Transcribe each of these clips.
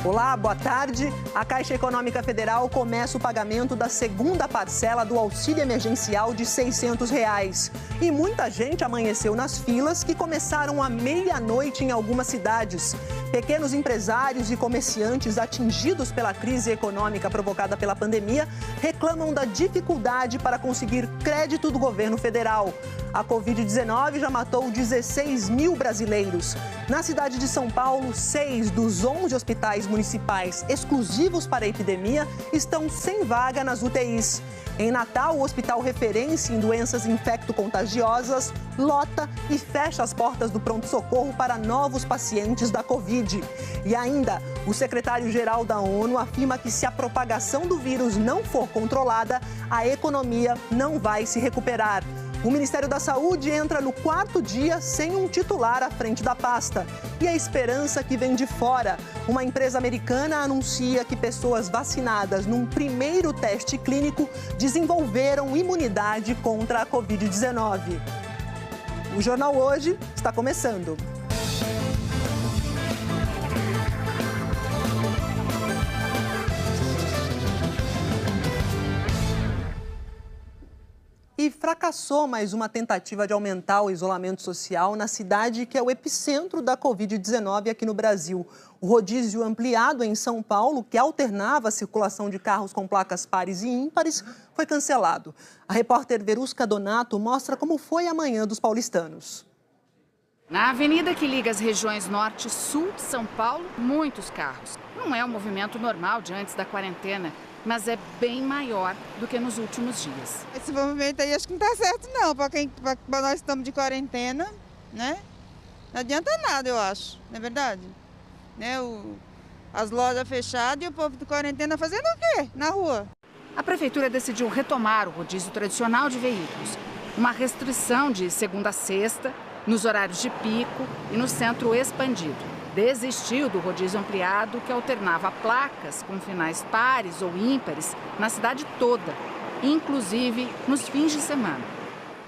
Olá, boa tarde. A Caixa Econômica Federal começa o pagamento da segunda parcela do auxílio emergencial de R$ 600. E muita gente amanheceu nas filas que começaram à meia-noite em algumas cidades. Pequenos empresários e comerciantes atingidos pela crise econômica provocada pela pandemia reclamam da dificuldade para conseguir crédito do governo federal. A Covid-19 já matou 16 mil brasileiros. Na cidade de São Paulo, 6 dos 11 hospitais municipais exclusivos para a epidemia estão sem vaga nas UTIs. Em Natal, o hospital referência em doenças infecto-contagiosas lota e fecha as portas do pronto-socorro para novos pacientes da Covid. E ainda, o secretário-geral da ONU afirma que se a propagação do vírus não for controlada, a economia não vai se recuperar. O Ministério da Saúde entra no 4º dia sem um titular à frente da pasta. E a esperança que vem de fora. Uma empresa americana anuncia que pessoas vacinadas num primeiro teste clínico desenvolveram imunidade contra a Covid-19. O Jornal Hoje está começando. E fracassou mais uma tentativa de aumentar o isolamento social na cidade que é o epicentro da Covid-19 aqui no Brasil. O rodízio ampliado em São Paulo, que alternava a circulação de carros com placas pares e ímpares, foi cancelado. A repórter Verusca Donato mostra como foi a manhã dos paulistanos. Na avenida que liga as regiões norte e sul de São Paulo, muitos carros. Não é o movimento normal de antes da quarentena, mas é bem maior do que nos últimos dias. Esse movimento aí acho que não está certo não, para nós estamos de quarentena, né? Não adianta nada, eu acho, não é verdade? Né? As lojas fechadas e o povo de quarentena fazendo o quê na rua? A prefeitura decidiu retomar o rodízio tradicional de veículos. Uma restrição de segunda a sexta, nos horários de pico e no centro expandido. Desistiu do rodízio ampliado que alternava placas com finais pares ou ímpares na cidade toda, inclusive nos fins de semana.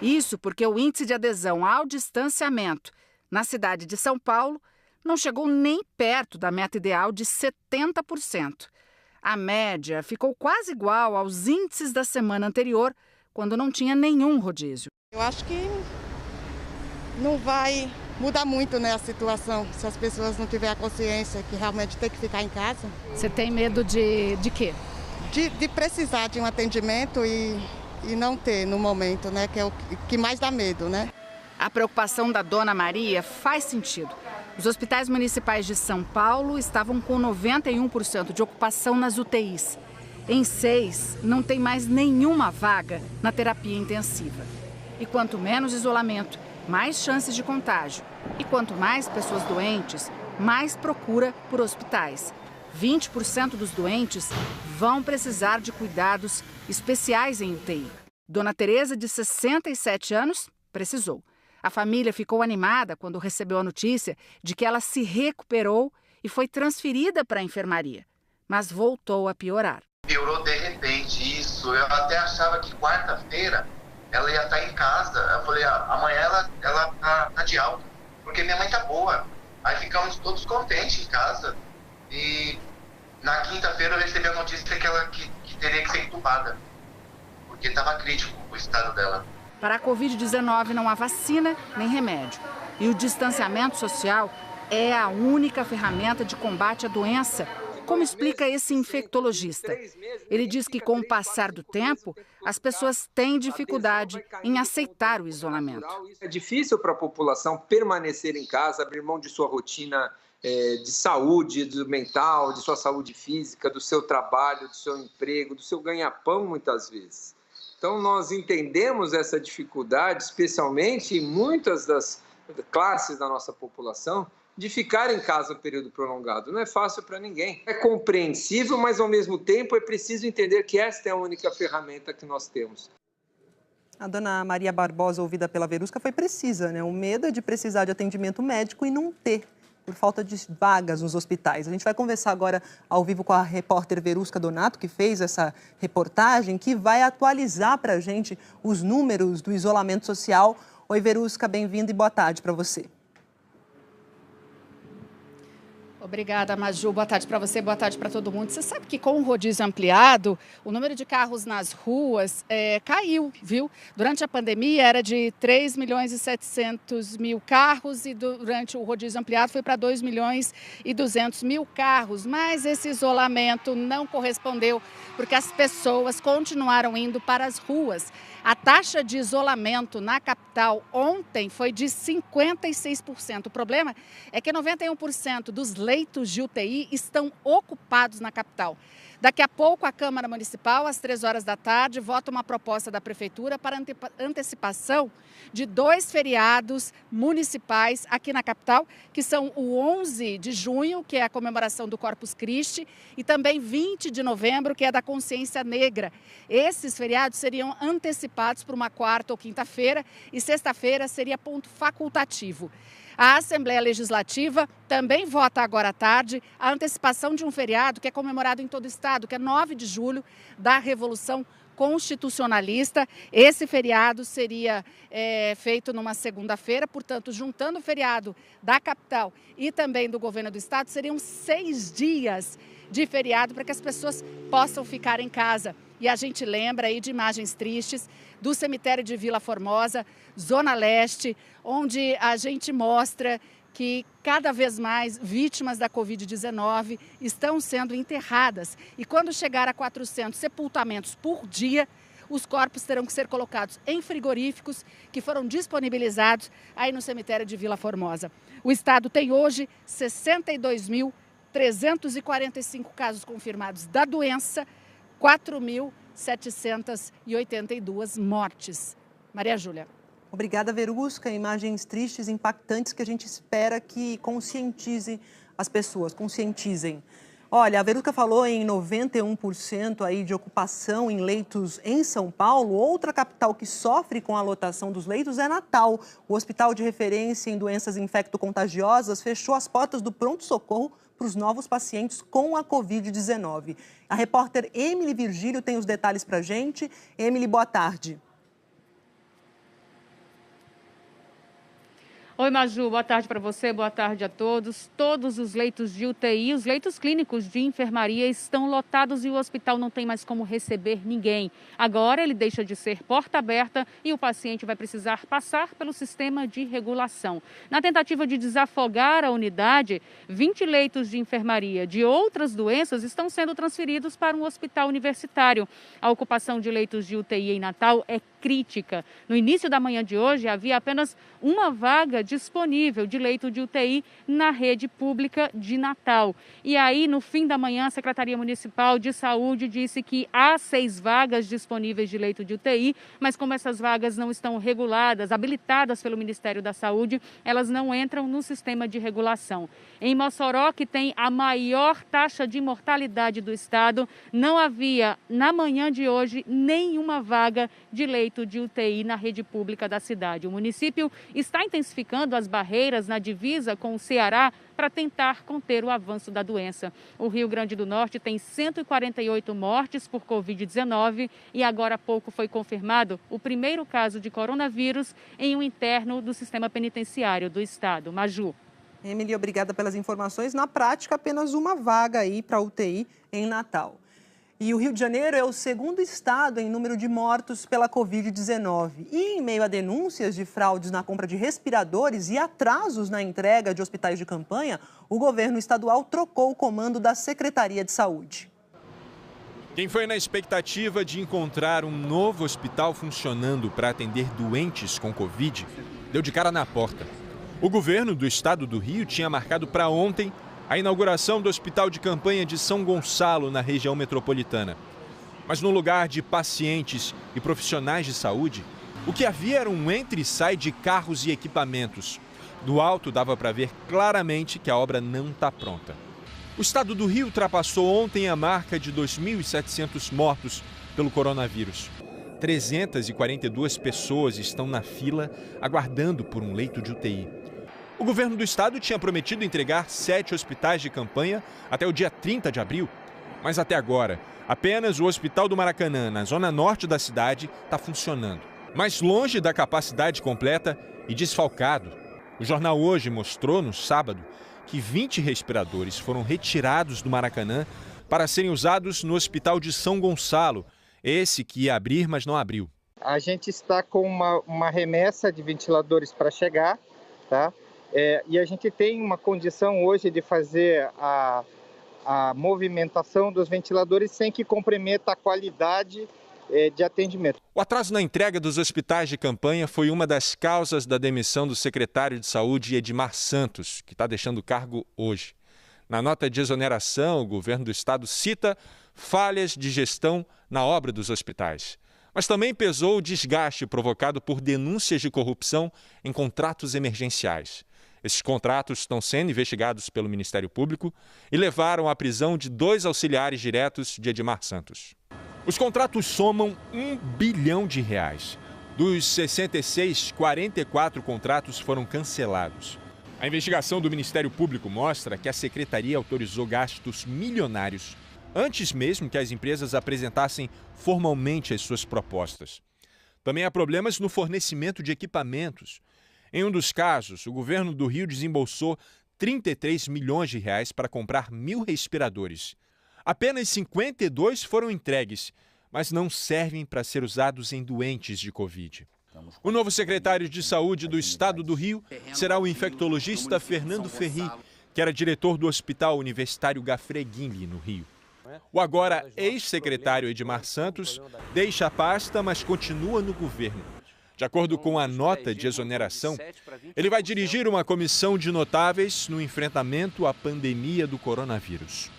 Isso porque o índice de adesão ao distanciamento na cidade de São Paulo não chegou nem perto da meta ideal de 70%. A média ficou quase igual aos índices da semana anterior, quando não tinha nenhum rodízio. Eu acho que não vai mudar muito, né, a situação, se as pessoas não tiverem a consciência que realmente tem que ficar em casa. Você tem medo de quê? De precisar de um atendimento e não ter no momento, né, que é o que mais dá medo, né? A preocupação da dona Maria faz sentido. Os hospitais municipais de São Paulo estavam com 91% de ocupação nas UTIs. Em 6, não tem mais nenhuma vaga na terapia intensiva. E quanto menos isolamento, mais chances de contágio. E quanto mais pessoas doentes, mais procura por hospitais. 20% dos doentes vão precisar de cuidados especiais em UTI. Dona Tereza, de 67 anos, precisou. A família ficou animada quando recebeu a notícia de que ela se recuperou e foi transferida para a enfermaria. Mas voltou a piorar. Piorou de repente isso. Eu até achava que quarta-feira ela ia estar em casa. Eu falei, amanhã ela tá de alta, porque minha mãe tá boa. Aí ficamos todos contentes em casa. E na quinta-feira eu recebi a notícia que teria que ser entubada, porque estava crítico o estado dela. Para a Covid-19 não há vacina nem remédio. E o distanciamento social é a única ferramenta de combate à doença, como explica esse infectologista. Ele diz que, com o passar do tempo, as pessoas têm dificuldade em aceitar o isolamento. É difícil para a população permanecer em casa, abrir mão de sua rotina de saúde, do mental, de sua saúde física, do seu trabalho, do seu emprego, do seu ganha-pão, muitas vezes. Então, nós entendemos essa dificuldade, especialmente em muitas das classes da nossa população, de ficar em casa um período prolongado. Não é fácil para ninguém. É compreensível, mas ao mesmo tempo é preciso entender que esta é a única ferramenta que nós temos. A dona Maria Barbosa, ouvida pela Verusca, foi precisa, né? O medo é de precisar de atendimento médico e não ter, por falta de vagas nos hospitais. A gente vai conversar agora ao vivo com a repórter Verusca Donato, que fez essa reportagem, que vai atualizar para a gente os números do isolamento social. Oi, Verusca, bem-vinda e boa tarde para você. Obrigada, Maju. Boa tarde para você, boa tarde para todo mundo. Você sabe que com o rodízio ampliado, o número de carros nas ruas caiu, viu? Durante a pandemia era de 3.700.000 carros e durante o rodízio ampliado foi para 2.200.000 carros. Mas esse isolamento não correspondeu porque as pessoas continuaram indo para as ruas. A taxa de isolamento na capital ontem foi de 56%. O problema é que 91% dos leitos de UTI estão ocupados na capital. Daqui a pouco, a Câmara Municipal, às 3 horas da tarde, vota uma proposta da Prefeitura para antecipação de 2 feriados municipais aqui na capital, que são o 11 de junho, que é a comemoração do Corpus Christi, e também 20 de novembro, que é da Consciência Negra. Esses feriados seriam antecipados para uma quarta ou quinta-feira e sexta-feira seria ponto facultativo. A Assembleia Legislativa também vota agora à tarde a antecipação de um feriado que é comemorado em todo o estado, que é 9 de julho, da Revolução Constitucionalista. Esse feriado seria feito numa segunda-feira, portanto, juntando o feriado da capital e também do governo do estado, seriam 6 dias de feriado para que as pessoas possam ficar em casa. E a gente lembra aí de imagens tristes do cemitério de Vila Formosa, Zona Leste, onde a gente mostra que cada vez mais vítimas da Covid-19 estão sendo enterradas. E quando chegar a 400 sepultamentos por dia, os corpos terão que ser colocados em frigoríficos que foram disponibilizados aí no cemitério de Vila Formosa. O estado tem hoje 62.345 casos confirmados da doença, 4.782 mortes. Maria Júlia. Obrigada, Verusca. Imagens tristes, impactantes, que a gente espera que conscientize as pessoas, conscientizem. Olha, a Verusca falou em 91% aí de ocupação em leitos em São Paulo. Outra capital que sofre com a lotação dos leitos é Natal. O hospital de referência em doenças infecto-contagiosas fechou as portas do pronto-socorro para os novos pacientes com a Covid-19. A repórter Emily Virgílio tem os detalhes para a gente. Emily, boa tarde. Oi, Maju, boa tarde para você, boa tarde a todos. Todos os leitos de UTI, os leitos clínicos de enfermaria estão lotados e o hospital não tem mais como receber ninguém. Agora ele deixa de ser porta aberta e o paciente vai precisar passar pelo sistema de regulação. Na tentativa de desafogar a unidade, 20 leitos de enfermaria de outras doenças estão sendo transferidos para um hospital universitário. A ocupação de leitos de UTI em Natal é crítica. No início da manhã de hoje, havia apenas uma vaga disponível de leito de UTI na rede pública de Natal. E aí, no fim da manhã, a Secretaria Municipal de Saúde disse que há 6 vagas disponíveis de leito de UTI, mas como essas vagas não estão reguladas, habilitadas pelo Ministério da Saúde, elas não entram no sistema de regulação. Em Mossoró, que tem a maior taxa de mortalidade do estado, não havia, na manhã de hoje, nenhuma vaga de leito de UTI na rede pública da cidade. O município está intensificando as barreiras na divisa com o Ceará para tentar conter o avanço da doença. O Rio Grande do Norte tem 148 mortes por Covid-19 e agora há pouco foi confirmado o primeiro caso de coronavírus em um interno do sistema penitenciário do estado. Maju. Emily, obrigada pelas informações. Na prática, apenas uma vaga aí para UTI em Natal. E o Rio de Janeiro é o segundo estado em número de mortos pela Covid-19. E em meio a denúncias de fraudes na compra de respiradores e atrasos na entrega de hospitais de campanha, o governo estadual trocou o comando da Secretaria de Saúde. Quem foi na expectativa de encontrar um novo hospital funcionando para atender doentes com Covid, deu de cara na porta. O governo do estado do Rio tinha marcado para ontem a inauguração do Hospital de Campanha de São Gonçalo, na região metropolitana. Mas no lugar de pacientes e profissionais de saúde, o que havia era um entra e sai de carros e equipamentos. Do alto dava para ver claramente que a obra não está pronta. O estado do Rio ultrapassou ontem a marca de 2.700 mortos pelo coronavírus. 342 pessoas estão na fila aguardando por um leito de UTI. O governo do estado tinha prometido entregar 7 hospitais de campanha até o dia 30 de abril. Mas até agora, apenas o Hospital do Maracanã, na zona norte da cidade, está funcionando. Mas longe da capacidade completa e desfalcado. O jornal Hoje mostrou, no sábado, que 20 respiradores foram retirados do Maracanã para serem usados no Hospital de São Gonçalo, esse que ia abrir, mas não abriu. A gente está com uma remessa de ventiladores para chegar, tá? E a gente tem uma condição hoje de fazer a movimentação dos ventiladores sem que comprometa a qualidade de atendimento. O atraso na entrega dos hospitais de campanha foi uma das causas da demissão do secretário de Saúde, Edmar Santos, que está deixando o cargo hoje. Na nota de exoneração, o governo do estado cita falhas de gestão na obra dos hospitais. Mas também pesou o desgaste provocado por denúncias de corrupção em contratos emergenciais. Esses contratos estão sendo investigados pelo Ministério Público e levaram à prisão de 2 auxiliares diretos de Edmar Santos. Os contratos somam R$1 bilhão. Dos 66, 44 contratos foram cancelados. A investigação do Ministério Público mostra que a secretaria autorizou gastos milionários antes mesmo que as empresas apresentassem formalmente as suas propostas. Também há problemas no fornecimento de equipamentos. Em um dos casos, o governo do Rio desembolsou R$33 milhões para comprar 1.000 respiradores. Apenas 52 foram entregues, mas não servem para ser usados em doentes de Covid. O novo secretário de Saúde do Estado do Rio será o infectologista Fernando Ferri, que era diretor do Hospital Universitário Gafreguinli, no Rio. O agora ex-secretário Edmar Santos deixa a pasta, mas continua no governo. De acordo com a nota de exoneração, ele vai dirigir uma comissão de notáveis no enfrentamento à pandemia do coronavírus.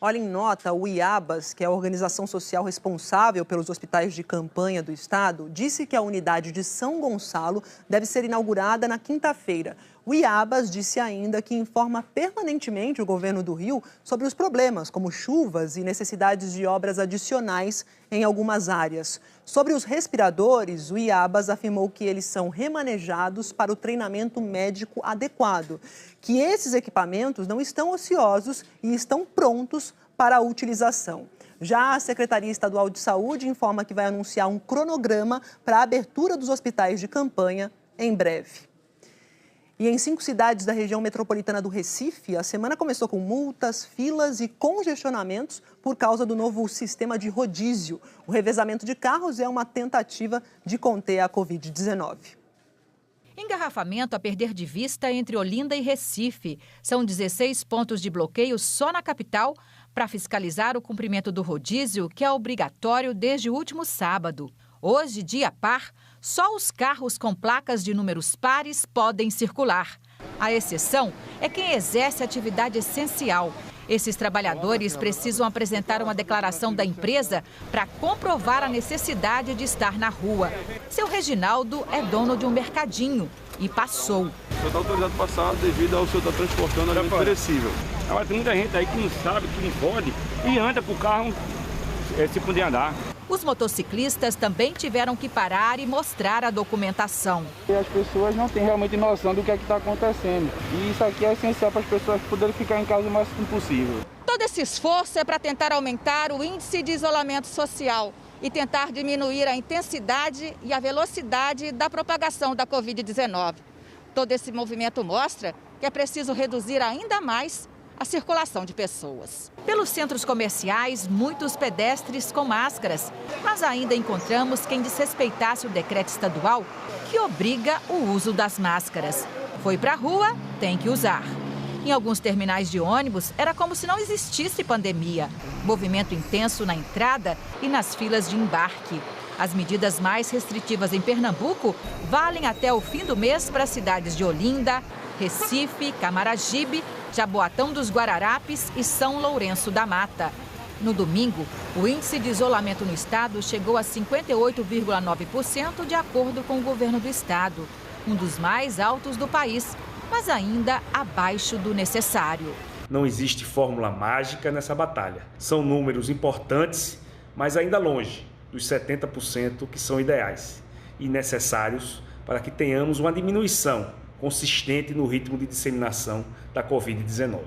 Olha, em nota, o IABAS, que é a organização social responsável pelos hospitais de campanha do estado, disse que a unidade de São Gonçalo deve ser inaugurada na quinta-feira. O IABAS disse ainda que informa permanentemente o governo do Rio sobre os problemas, como chuvas e necessidades de obras adicionais em algumas áreas. Sobre os respiradores, o IABAS afirmou que eles são remanejados para o treinamento médico adequado, que esses equipamentos não estão ociosos e estão prontos para a utilização. Já a Secretaria Estadual de Saúde informa que vai anunciar um cronograma para a abertura dos hospitais de campanha em breve. E em 5 cidades da região metropolitana do Recife, a semana começou com multas, filas e congestionamentos por causa do novo sistema de rodízio. O revezamento de carros é uma tentativa de conter a Covid-19. Engarrafamento a perder de vista entre Olinda e Recife. São 16 pontos de bloqueio só na capital para fiscalizar o cumprimento do rodízio, que é obrigatório desde o último sábado. Hoje, dia par, só os carros com placas de números pares podem circular. A exceção é quem exerce atividade essencial. Esses trabalhadores precisam apresentar uma declaração da empresa para comprovar a necessidade de estar na rua. Seu Reginaldo é dono de um mercadinho e passou. O senhor está autorizado a passar devido ao senhor estar transportando alimento perecível. Agora tem muita gente aí que não sabe, que não pode e anda para o carro se puder andar. Os motociclistas também tiveram que parar e mostrar a documentação. E as pessoas não têm realmente noção do que é que está acontecendo. E isso aqui é essencial para as pessoas poderem ficar em casa o máximo possível. Todo esse esforço é para tentar aumentar o índice de isolamento social e tentar diminuir a intensidade e a velocidade da propagação da Covid-19. Todo esse movimento mostra que é preciso reduzir ainda mais a circulação de pessoas. Pelos centros comerciais, muitos pedestres com máscaras, mas ainda encontramos quem desrespeitasse o decreto estadual que obriga o uso das máscaras. Foi para a rua, tem que usar. Em alguns terminais de ônibus, era como se não existisse pandemia. Movimento intenso na entrada e nas filas de embarque. As medidas mais restritivas em Pernambuco valem até o fim do mês para as cidades de Olinda, Recife, Camaragibe, Jaboatão dos Guararapes e São Lourenço da Mata. No domingo, o índice de isolamento no estado chegou a 58,9% de acordo com o governo do estado, um dos mais altos do país, mas ainda abaixo do necessário. Não existe fórmula mágica nessa batalha. São números importantes, mas ainda longe dos 70% que são ideais e necessários para que tenhamos uma diminuição consistente no ritmo de disseminação da Covid-19.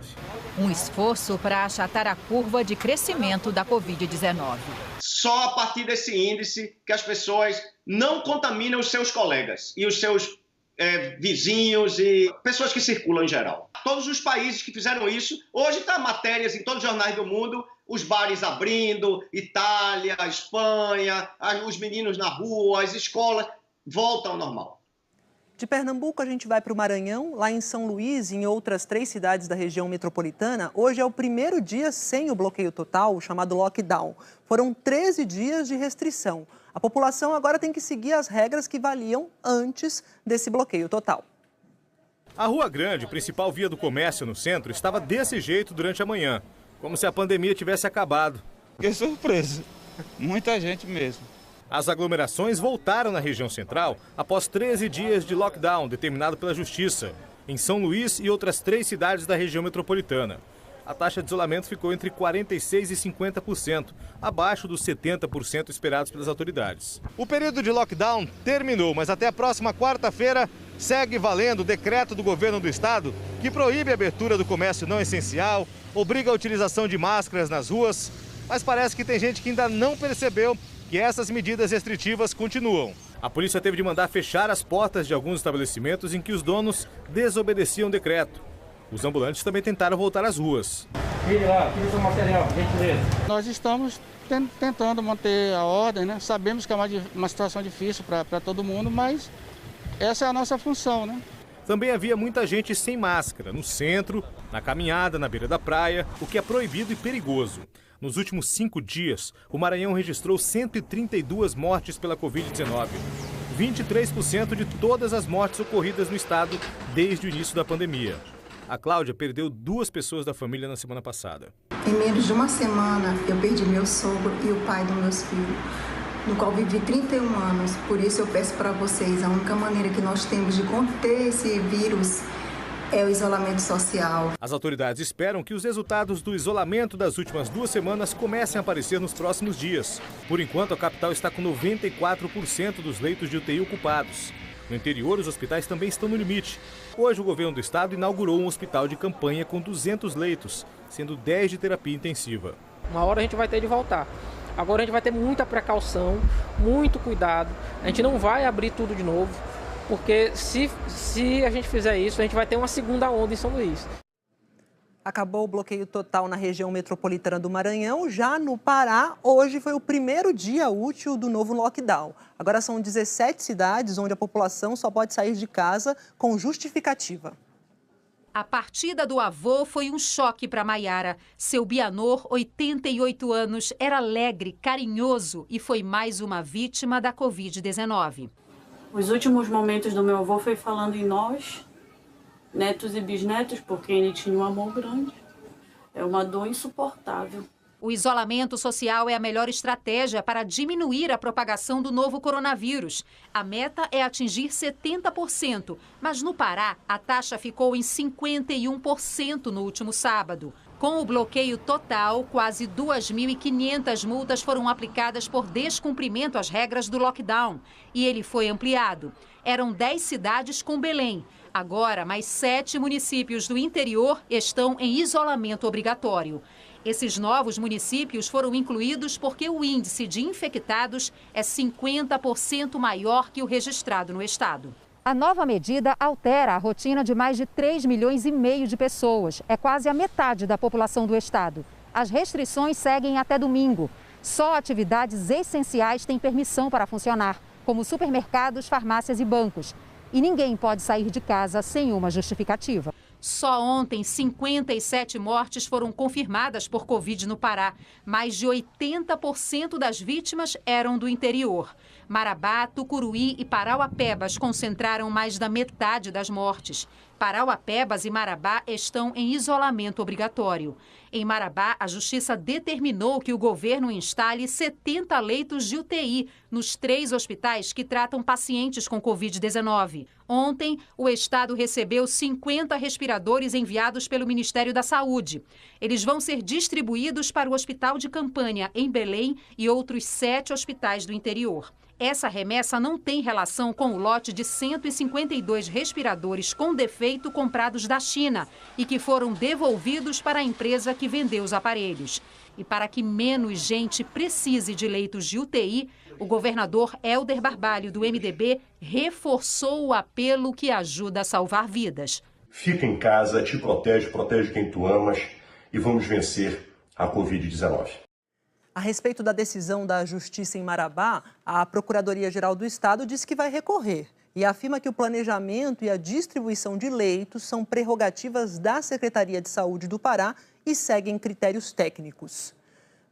Um esforço para achatar a curva de crescimento da Covid-19. Só a partir desse índice que as pessoas não contaminam os seus colegas e os seus vizinhos e pessoas que circulam em geral. Todos os países que fizeram isso, hoje está matérias em todos os jornais do mundo, os bares abrindo, Itália, Espanha, os meninos na rua, as escolas voltam ao normal. De Pernambuco, a gente vai para o Maranhão. Lá em São Luís e em outras 3 cidades da região metropolitana, hoje é o primeiro dia sem o bloqueio total, o chamado lockdown. Foram 13 dias de restrição. A população agora tem que seguir as regras que valiam antes desse bloqueio total. A Rua Grande, principal via do comércio no centro, estava desse jeito durante a manhã, como se a pandemia tivesse acabado. Fiquei surpreso, muita gente mesmo. As aglomerações voltaram na região central após 13 dias de lockdown determinado pela Justiça, em São Luís e outras 3 cidades da região metropolitana. A taxa de isolamento ficou entre 46% e 50%, abaixo dos 70% esperados pelas autoridades. O período de lockdown terminou, mas até a próxima quarta-feira segue valendo o decreto do governo do estado que proíbe a abertura do comércio não essencial, obriga a utilização de máscaras nas ruas, mas parece que tem gente que ainda não percebeu que essas medidas restritivas continuam. A polícia teve de mandar fechar as portas de alguns estabelecimentos em que os donos desobedeciam o decreto. Os ambulantes também tentaram voltar às ruas. Tira seu material, gentileza. Nós estamos tentando manter a ordem, né? Sabemos que é uma situação difícil para todo mundo, mas essa é a nossa função, né? Também havia muita gente sem máscara, no centro, na caminhada, na beira da praia, o que é proibido e perigoso. Nos últimos 5 dias, o Maranhão registrou 132 mortes pela Covid-19. 23% de todas as mortes ocorridas no estado desde o início da pandemia. A Cláudia perdeu 2 pessoas da família na semana passada. Em menos de uma semana, eu perdi meu sogro e o pai dos meus filhos, no qual vivi 31 anos. Por isso eu peço para vocês, a única maneira que nós temos de conter esse vírus é o isolamento social. As autoridades esperam que os resultados do isolamento das últimas 2 semanas comecem a aparecer nos próximos dias. Por enquanto, a capital está com 94% dos leitos de UTI ocupados. No interior, os hospitais também estão no limite. Hoje, o governo do estado inaugurou um hospital de campanha com 200 leitos, sendo 10 de terapia intensiva. Uma hora a gente vai ter de voltar. Agora a gente vai ter muita precaução, muito cuidado. A gente não vai abrir tudo de novo, porque se a gente fizer isso, a gente vai ter uma segunda onda em São Luís. Acabou o bloqueio total na região metropolitana do Maranhão. Já no Pará, hoje foi o primeiro dia útil do novo lockdown. Agora são 17 cidades onde a população só pode sair de casa com justificativa. A partida do avô foi um choque para Maiara. Seu Bianor, 88 anos, era alegre, carinhoso e foi mais uma vítima da Covid-19. Os últimos momentos do meu avô foi falando em nós, netos e bisnetos, porque ele tinha um amor grande. É uma dor insuportável. O isolamento social é a melhor estratégia para diminuir a propagação do novo coronavírus. A meta é atingir 70%, mas no Pará a taxa ficou em 51% no último sábado. Com o bloqueio total, quase 2.500 multas foram aplicadas por descumprimento às regras do lockdown. E ele foi ampliado. Eram 10 cidades com Belém. Agora, mais 7 municípios do interior estão em isolamento obrigatório. Esses novos municípios foram incluídos porque o índice de infectados é 50% maior que o registrado no estado. A nova medida altera a rotina de mais de 3,5 milhões de pessoas. É quase a metade da população do estado. As restrições seguem até domingo. Só atividades essenciais têm permissão para funcionar, como supermercados, farmácias e bancos. E ninguém pode sair de casa sem uma justificativa. Só ontem, 57 mortes foram confirmadas por Covid no Pará. Mais de 80% das vítimas eram do interior. Marabá, Tucuruí e Parauapebas concentraram mais da metade das mortes. Parauapebas e Marabá estão em isolamento obrigatório. Em Marabá, a Justiça determinou que o governo instale 70 leitos de UTI nos 3 hospitais que tratam pacientes com Covid-19. Ontem, o estado recebeu 50 respiradores enviados pelo Ministério da Saúde. Eles vão ser distribuídos para o Hospital de Campanha, em Belém, e outros 7 hospitais do interior. Essa remessa não tem relação com o lote de 152 respiradores com defeito comprados da China e que foram devolvidos para a empresa que vendeu os aparelhos. E para que menos gente precise de leitos de UTI, o governador Helder Barbalho, do MDB, reforçou o apelo que ajuda a salvar vidas. Fica em casa, te protege, protege quem tu amas e vamos vencer a Covid-19. A respeito da decisão da Justiça em Marabá, a Procuradoria-Geral do Estado disse que vai recorrer e afirma que o planejamento e a distribuição de leitos são prerrogativas da Secretaria de Saúde do Pará e seguem critérios técnicos.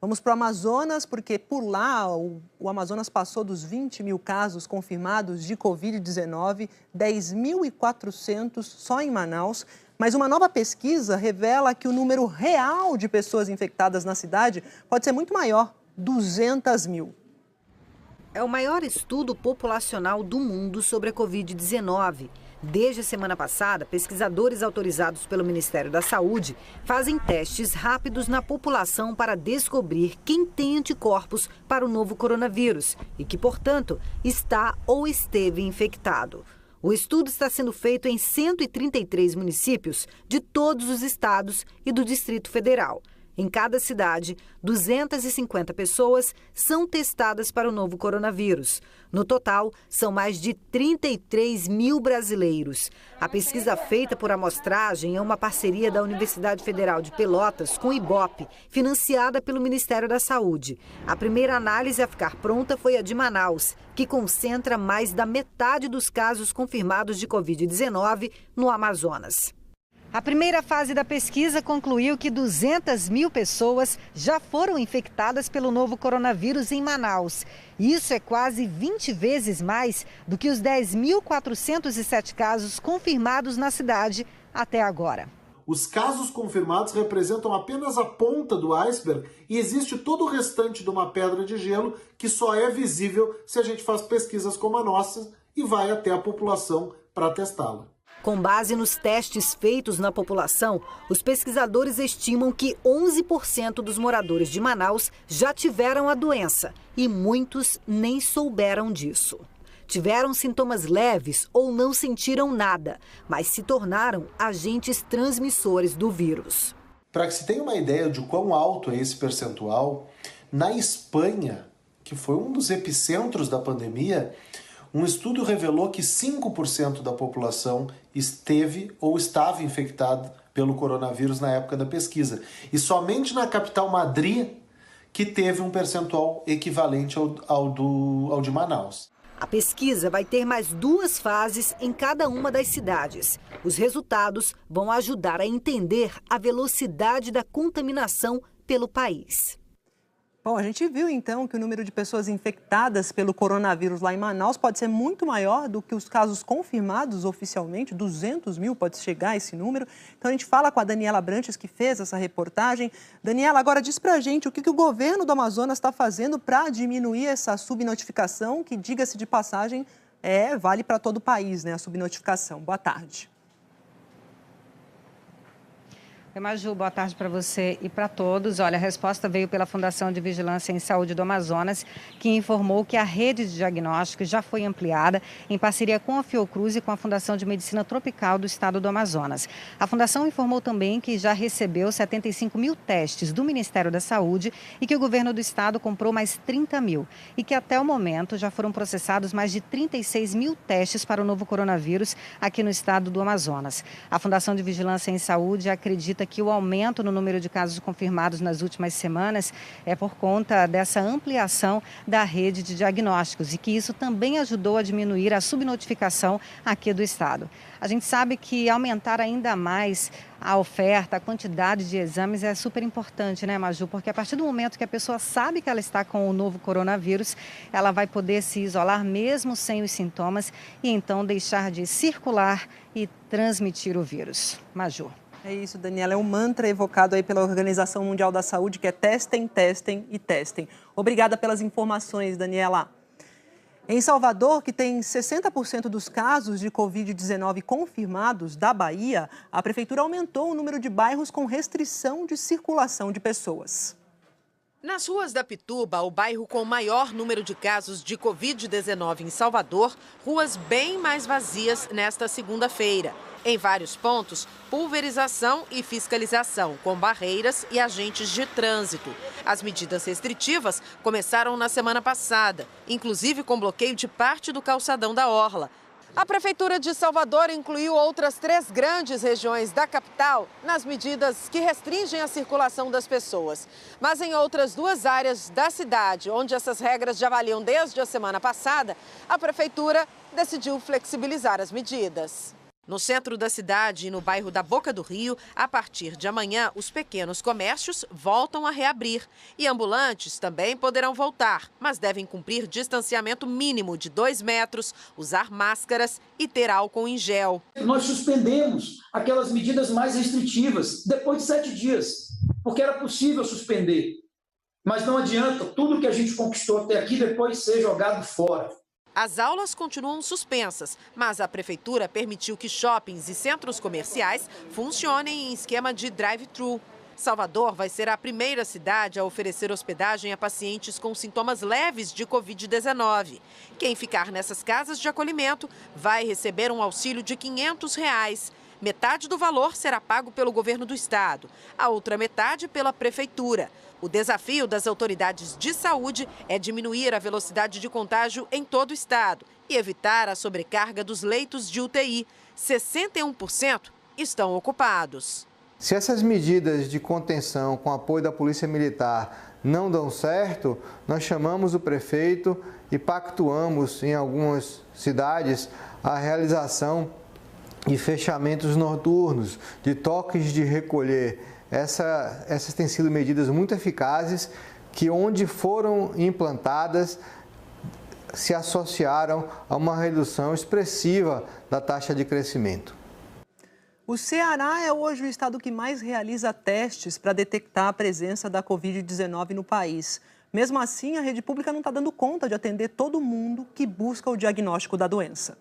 Vamos para o Amazonas, porque por lá o Amazonas passou dos 20 mil casos confirmados de Covid-19, 10.400 só em Manaus. Mas uma nova pesquisa revela que o número real de pessoas infectadas na cidade pode ser muito maior, 200 mil. É o maior estudo populacional do mundo sobre a Covid-19. Desde a semana passada, pesquisadores autorizados pelo Ministério da Saúde fazem testes rápidos na população para descobrir quem tem anticorpos para o novo coronavírus e que, portanto, está ou esteve infectado. O estudo está sendo feito em 133 municípios de todos os estados e do Distrito Federal. Em cada cidade, 250 pessoas são testadas para o novo coronavírus. No total, são mais de 33 mil brasileiros. A pesquisa feita por amostragem é uma parceria da Universidade Federal de Pelotas com o Ibope, financiada pelo Ministério da Saúde. A primeira análise a ficar pronta foi a de Manaus, que concentra mais da metade dos casos confirmados de Covid-19 no Amazonas. A primeira fase da pesquisa concluiu que 200 mil pessoas já foram infectadas pelo novo coronavírus em Manaus. Isso é quase 20 vezes mais do que os 10.407 casos confirmados na cidade até agora. Os casos confirmados representam apenas a ponta do iceberg e existe todo o restante de uma pedra de gelo que só é visível se a gente faz pesquisas como a nossa e vai até a população para testá-la. Com base nos testes feitos na população, os pesquisadores estimam que 11% dos moradores de Manaus já tiveram a doença e muitos nem souberam disso. Tiveram sintomas leves ou não sentiram nada, mas se tornaram agentes transmissores do vírus. Para que se tenha uma ideia de quão alto é esse percentual, na Espanha, que foi um dos epicentros da pandemia, um estudo revelou que 5% da população esteve ou estava infectada pelo coronavírus na época da pesquisa. E somente na capital Madrid que teve um percentual equivalente ao de Manaus. A pesquisa vai ter mais 2 fases em cada uma das cidades. Os resultados vão ajudar a entender a velocidade da contaminação pelo país. Bom, a gente viu então que o número de pessoas infectadas pelo coronavírus lá em Manaus pode ser muito maior do que os casos confirmados oficialmente, 200 mil pode chegar a esse número. Então a gente fala com a Daniela Branches, que fez essa reportagem. Daniela, agora diz pra gente o que o governo do Amazonas está fazendo para diminuir essa subnotificação, que, diga-se de passagem, vale para todo o país, né, a subnotificação. Boa tarde. Maju, boa tarde para você e para todos. Olha, a resposta veio pela Fundação de Vigilância em Saúde do Amazonas, que informou que a rede de diagnóstico já foi ampliada em parceria com a Fiocruz e com a Fundação de Medicina Tropical do Estado do Amazonas. A Fundação informou também que já recebeu 75 mil testes do Ministério da Saúde e que o governo do estado comprou mais 30 mil e que até o momento já foram processados mais de 36 mil testes para o novo coronavírus aqui no estado do Amazonas. A Fundação de Vigilância em Saúde acredita que o aumento no número de casos confirmados nas últimas semanas é por conta dessa ampliação da rede de diagnósticos e que isso também ajudou a diminuir a subnotificação aqui do estado. A gente sabe que aumentar ainda mais a oferta, a quantidade de exames é super importante, né, Maju? Porque a partir do momento que a pessoa sabe que ela está com o novo coronavírus, ela vai poder se isolar mesmo sem os sintomas e então deixar de circular e transmitir o vírus. Maju. É isso, Daniela. É um mantra evocado aí pela Organização Mundial da Saúde, que é testem, testem e testem. Obrigada pelas informações, Daniela. Em Salvador, que tem 60% dos casos de Covid-19 confirmados da Bahia, a Prefeitura aumentou o número de bairros com restrição de circulação de pessoas. Nas ruas da Pituba, o bairro com o maior número de casos de Covid-19 em Salvador, ruas bem mais vazias nesta segunda-feira. Em vários pontos, pulverização e fiscalização, com barreiras e agentes de trânsito. As medidas restritivas começaram na semana passada, inclusive com bloqueio de parte do calçadão da Orla. A Prefeitura de Salvador incluiu outras 3 grandes regiões da capital nas medidas que restringem a circulação das pessoas. Mas em outras 2 áreas da cidade, onde essas regras já valiam desde a semana passada, a Prefeitura decidiu flexibilizar as medidas. No centro da cidade e no bairro da Boca do Rio, a partir de amanhã, os pequenos comércios voltam a reabrir. E ambulantes também poderão voltar, mas devem cumprir distanciamento mínimo de 2 metros, usar máscaras e ter álcool em gel. Nós suspendemos aquelas medidas mais restritivas depois de 7 dias, porque era possível suspender. Mas não adianta tudo que a gente conquistou até aqui depois ser jogado fora. As aulas continuam suspensas, mas a Prefeitura permitiu que shoppings e centros comerciais funcionem em esquema de drive-thru. Salvador vai ser a primeira cidade a oferecer hospedagem a pacientes com sintomas leves de Covid-19. Quem ficar nessas casas de acolhimento vai receber um auxílio de R$ 500. Metade do valor será pago pelo governo do estado, a outra metade pela Prefeitura. O desafio das autoridades de saúde é diminuir a velocidade de contágio em todo o estado e evitar a sobrecarga dos leitos de UTI. 61% estão ocupados. Se essas medidas de contenção com apoio da Polícia Militar não dão certo, nós chamamos o prefeito e pactuamos em algumas cidades a realização de fechamentos noturnos, de toques de recolher. Essas têm sido medidas muito eficazes que, onde foram implantadas, se associaram a uma redução expressiva da taxa de crescimento. O Ceará é hoje o estado que mais realiza testes para detectar a presença da Covid-19 no país. Mesmo assim, a rede pública não está dando conta de atender todo mundo que busca o diagnóstico da doença.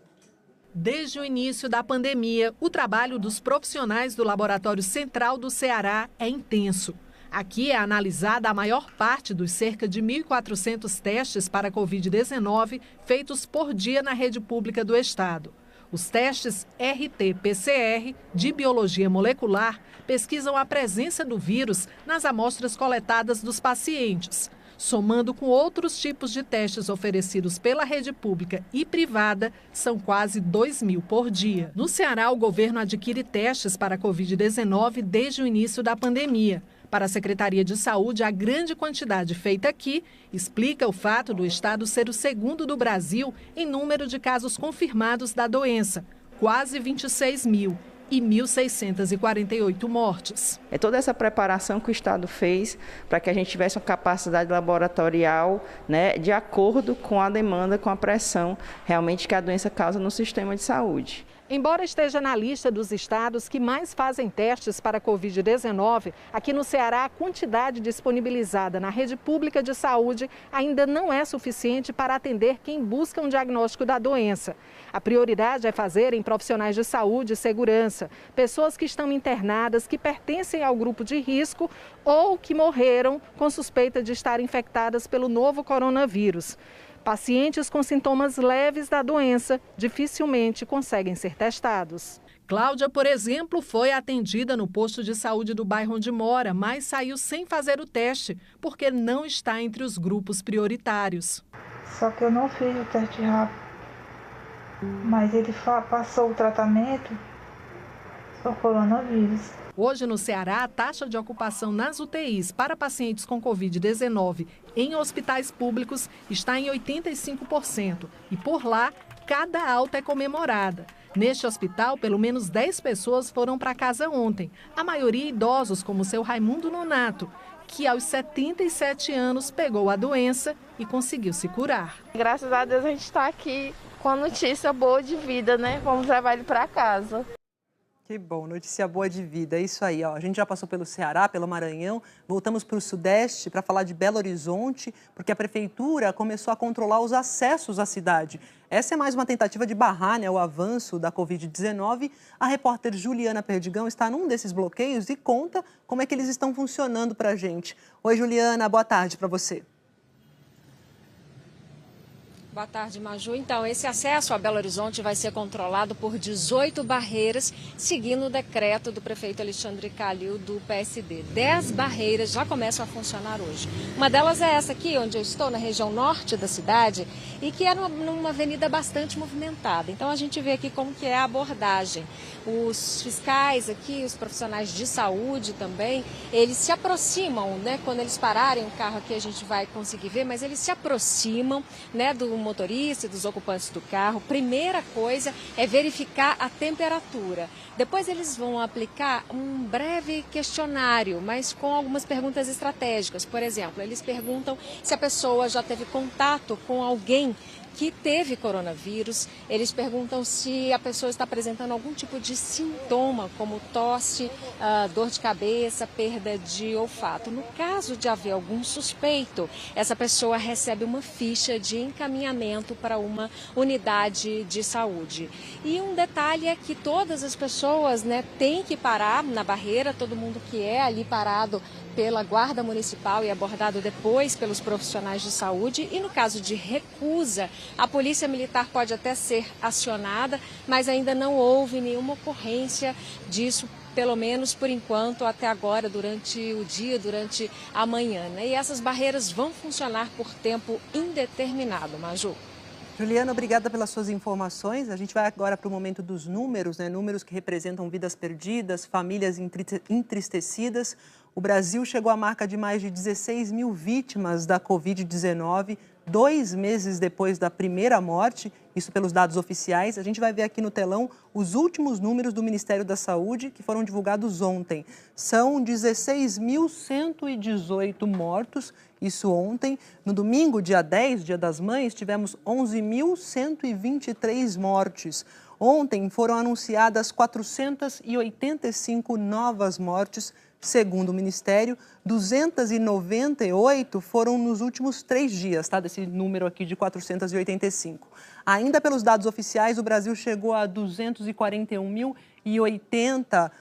Desde o início da pandemia, o trabalho dos profissionais do Laboratório Central do Ceará é intenso. Aqui é analisada a maior parte dos cerca de 1.400 testes para a Covid-19 feitos por dia na rede pública do estado. Os testes RT-PCR de biologia molecular pesquisam a presença do vírus nas amostras coletadas dos pacientes. Somando com outros tipos de testes oferecidos pela rede pública e privada, são quase 2.000 por dia. No Ceará, o governo adquire testes para a Covid-19 desde o início da pandemia. Para a Secretaria de Saúde, a grande quantidade feita aqui explica o fato do estado ser o segundo do Brasil em número de casos confirmados da doença, quase 26.000. E 1.648 mortes. É toda essa preparação que o Estado fez para que a gente tivesse uma capacidade laboratorial, né, de acordo com a demanda, com a pressão realmente que a doença causa no sistema de saúde. Embora esteja na lista dos estados que mais fazem testes para a Covid-19, aqui no Ceará a quantidade disponibilizada na rede pública de saúde ainda não é suficiente para atender quem busca um diagnóstico da doença. A prioridade é fazer em profissionais de saúde e segurança, pessoas que estão internadas, que pertencem ao grupo de risco ou que morreram com suspeita de estar infectadas pelo novo coronavírus. Pacientes com sintomas leves da doença dificilmente conseguem ser testados. Cláudia, por exemplo, foi atendida no posto de saúde do bairro onde mora, mas saiu sem fazer o teste, porque não está entre os grupos prioritários. Só que eu não fiz o teste rápido, mas ele passou o tratamento do coronavírus. Hoje, no Ceará, a taxa de ocupação nas UTIs para pacientes com Covid-19 em hospitais públicos está em 85%. E por lá, cada alta é comemorada. Neste hospital, pelo menos 10 pessoas foram para casa ontem. A maioria idosos, como o seu Raimundo Nonato, que aos 77 anos pegou a doença e conseguiu se curar. Graças a Deus a gente está aqui com a notícia boa de vida, né? Vamos levar ele para casa. Que bom, notícia boa de vida, é isso aí. Ó. A gente já passou pelo Ceará, pelo Maranhão, voltamos para o Sudeste para falar de Belo Horizonte, porque a Prefeitura começou a controlar os acessos à cidade. Essa é mais uma tentativa de barrar, né, o avanço da Covid-19. A repórter Juliana Perdigão está num desses bloqueios e conta como é que eles estão funcionando para a gente. Oi, Juliana, boa tarde para você. Boa tarde, Maju. Então, esse acesso a Belo Horizonte vai ser controlado por 18 barreiras, seguindo o decreto do prefeito Alexandre Calil, do PSD. 10 barreiras já começam a funcionar hoje. Uma delas é essa aqui, onde eu estou, na região norte da cidade, e que é numa avenida bastante movimentada. Então, a gente vê aqui como que é a abordagem. Os fiscais aqui, os profissionais de saúde também, eles se aproximam, né? Quando eles pararem o carro aqui, a gente vai conseguir ver, mas eles se aproximam, né, do motorista e dos ocupantes do carro. Primeira coisa é verificar a temperatura. Depois eles vão aplicar um breve questionário, mas com algumas perguntas estratégicas. Por exemplo, eles perguntam se a pessoa já teve contato com alguém que teve coronavírus. Eles perguntam se a pessoa está apresentando algum tipo de sintoma, como tosse, dor de cabeça, perda de olfato. No caso de haver algum suspeito, essa pessoa recebe uma ficha de encaminhamento para uma unidade de saúde. E um detalhe é que todas as pessoas, né, têm que parar na barreira, todo mundo que é ali parado pela Guarda Municipal e abordado depois pelos profissionais de saúde. E no caso de recusa, a Polícia Militar pode até ser acionada, mas ainda não houve nenhuma ocorrência disso, pelo menos por enquanto, até agora, durante o dia, durante a manhã, né? E essas barreiras vão funcionar por tempo indeterminado, Maju. Juliana, obrigada pelas suas informações. A gente vai agora para o momento dos números, né? Números que representam vidas perdidas, famílias entristecidas. O Brasil chegou à marca de mais de 16 mil vítimas da Covid-19, 2 meses depois da primeira morte, isso pelos dados oficiais. A gente vai ver aqui no telão os últimos números do Ministério da Saúde, que foram divulgados ontem. São 16.118 mortos, isso ontem. No domingo, dia 10, Dia das Mães, tivemos 11.123 mortes. Ontem foram anunciadas 485 novas mortes. Segundo o Ministério, 298 foram nos últimos 3 dias, tá? Desse número aqui de 485. Ainda pelos dados oficiais, o Brasil chegou a 241.080